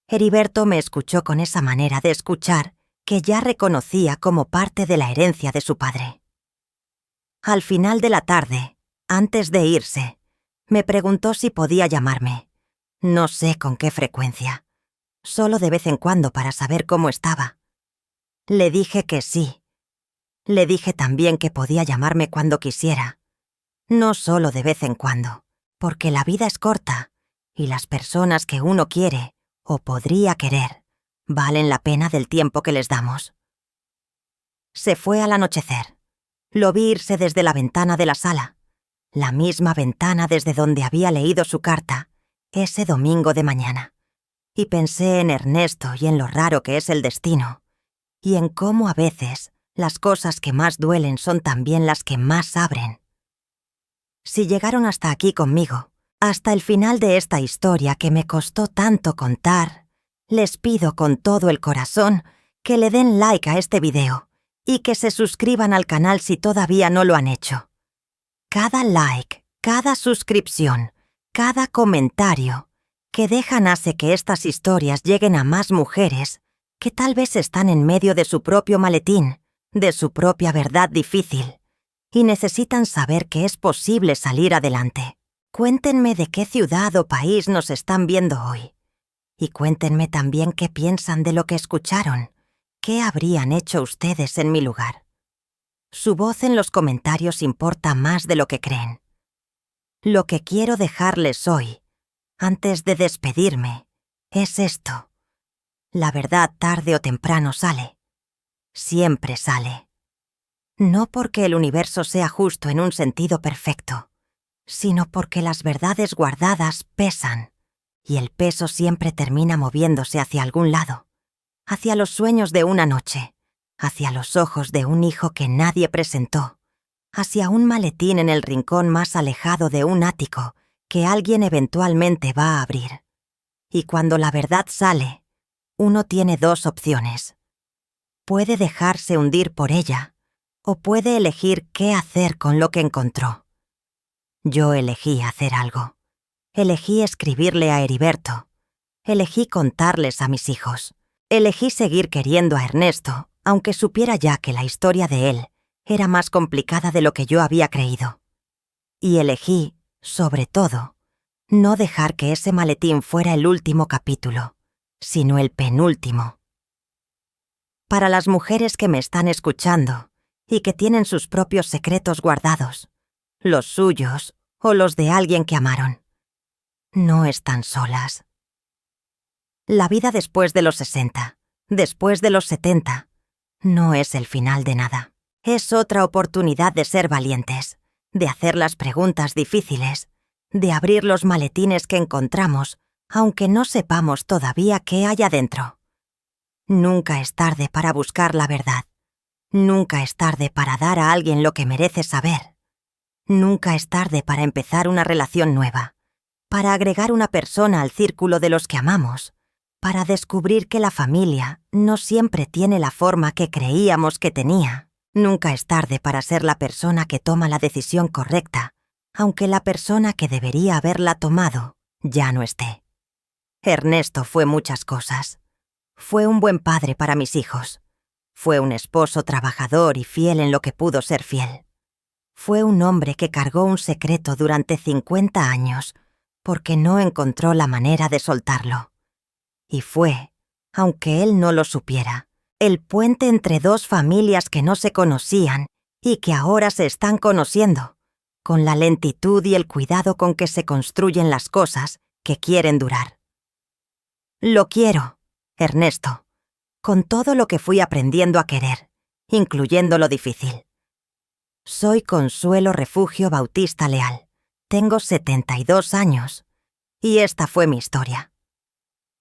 Heriberto me escuchó con esa manera de escuchar que ya reconocía como parte de la herencia de su padre. Al final de la tarde, antes de irse, me preguntó si podía llamarme. No sé con qué frecuencia. Solo de vez en cuando para saber cómo estaba. Le dije que sí. Le dije también que podía llamarme cuando quisiera. No solo de vez en cuando, porque la vida es corta y las personas que uno quiere o podría querer valen la pena del tiempo que les damos. Se fue al anochecer. Lo vi irse desde la ventana de la sala, la misma ventana desde donde había leído su carta ese domingo de mañana. Y pensé en Ernesto y en lo raro que es el destino, y en cómo a veces las cosas que más duelen son también las que más abren. Si llegaron hasta aquí conmigo, hasta el final de esta historia que me costó tanto contar, les pido con todo el corazón que le den like a este video y que se suscriban al canal si todavía no lo han hecho. Cada like, cada suscripción, cada comentario que dejan hace que estas historias lleguen a más mujeres que tal vez están en medio de su propio maletín, de su propia verdad difícil, y necesitan saber que es posible salir adelante. Cuéntenme de qué ciudad o país nos están viendo hoy. Y cuéntenme también qué piensan de lo que escucharon. ¿Qué habrían hecho ustedes en mi lugar? Su voz en los comentarios importa más de lo que creen. Lo que quiero dejarles hoy, antes de despedirme, es esto. La verdad tarde o temprano sale. Siempre sale. No porque el universo sea justo en un sentido perfecto, sino porque las verdades guardadas pesan, y el peso siempre termina moviéndose hacia algún lado, hacia los sueños de una noche, hacia los ojos de un hijo que nadie presentó, hacia un maletín en el rincón más alejado de un ático que alguien eventualmente va a abrir. Y cuando la verdad sale, uno tiene dos opciones. Puede dejarse hundir por ella, o puede elegir qué hacer con lo que encontró. Yo elegí hacer algo. Elegí escribirle a Heriberto. Elegí contarles a mis hijos. Elegí seguir queriendo a Ernesto, aunque supiera ya que la historia de él era más complicada de lo que yo había creído. Y elegí, sobre todo, no dejar que ese maletín fuera el último capítulo, sino el penúltimo. Para las mujeres que me están escuchando y que tienen sus propios secretos guardados, los suyos o los de alguien que amaron, no están solas. La vida después de los 60, después de los 70, no es el final de nada. Es otra oportunidad de ser valientes, de hacer las preguntas difíciles, de abrir los maletines que encontramos, aunque no sepamos todavía qué hay adentro. Nunca es tarde para buscar la verdad. Nunca es tarde para dar a alguien lo que merece saber. Nunca es tarde para empezar una relación nueva, para agregar una persona al círculo de los que amamos, para descubrir que la familia no siempre tiene la forma que creíamos que tenía. Nunca es tarde para ser la persona que toma la decisión correcta, aunque la persona que debería haberla tomado ya no esté. Ernesto fue muchas cosas. Fue un buen padre para mis hijos. Fue un esposo trabajador y fiel en lo que pudo ser fiel. Fue un hombre que cargó un secreto durante 50 años porque no encontró la manera de soltarlo. Y fue, aunque él no lo supiera, el puente entre dos familias que no se conocían y que ahora se están conociendo, con la lentitud y el cuidado con que se construyen las cosas que quieren durar. Lo quiero, Ernesto, con todo lo que fui aprendiendo a querer, incluyendo lo difícil. Soy Consuelo Refugio Bautista Leal. Tengo 72 años. Y esta fue mi historia.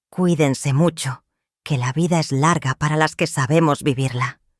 Cuídense mucho, que la vida es larga para las que sabemos vivirla.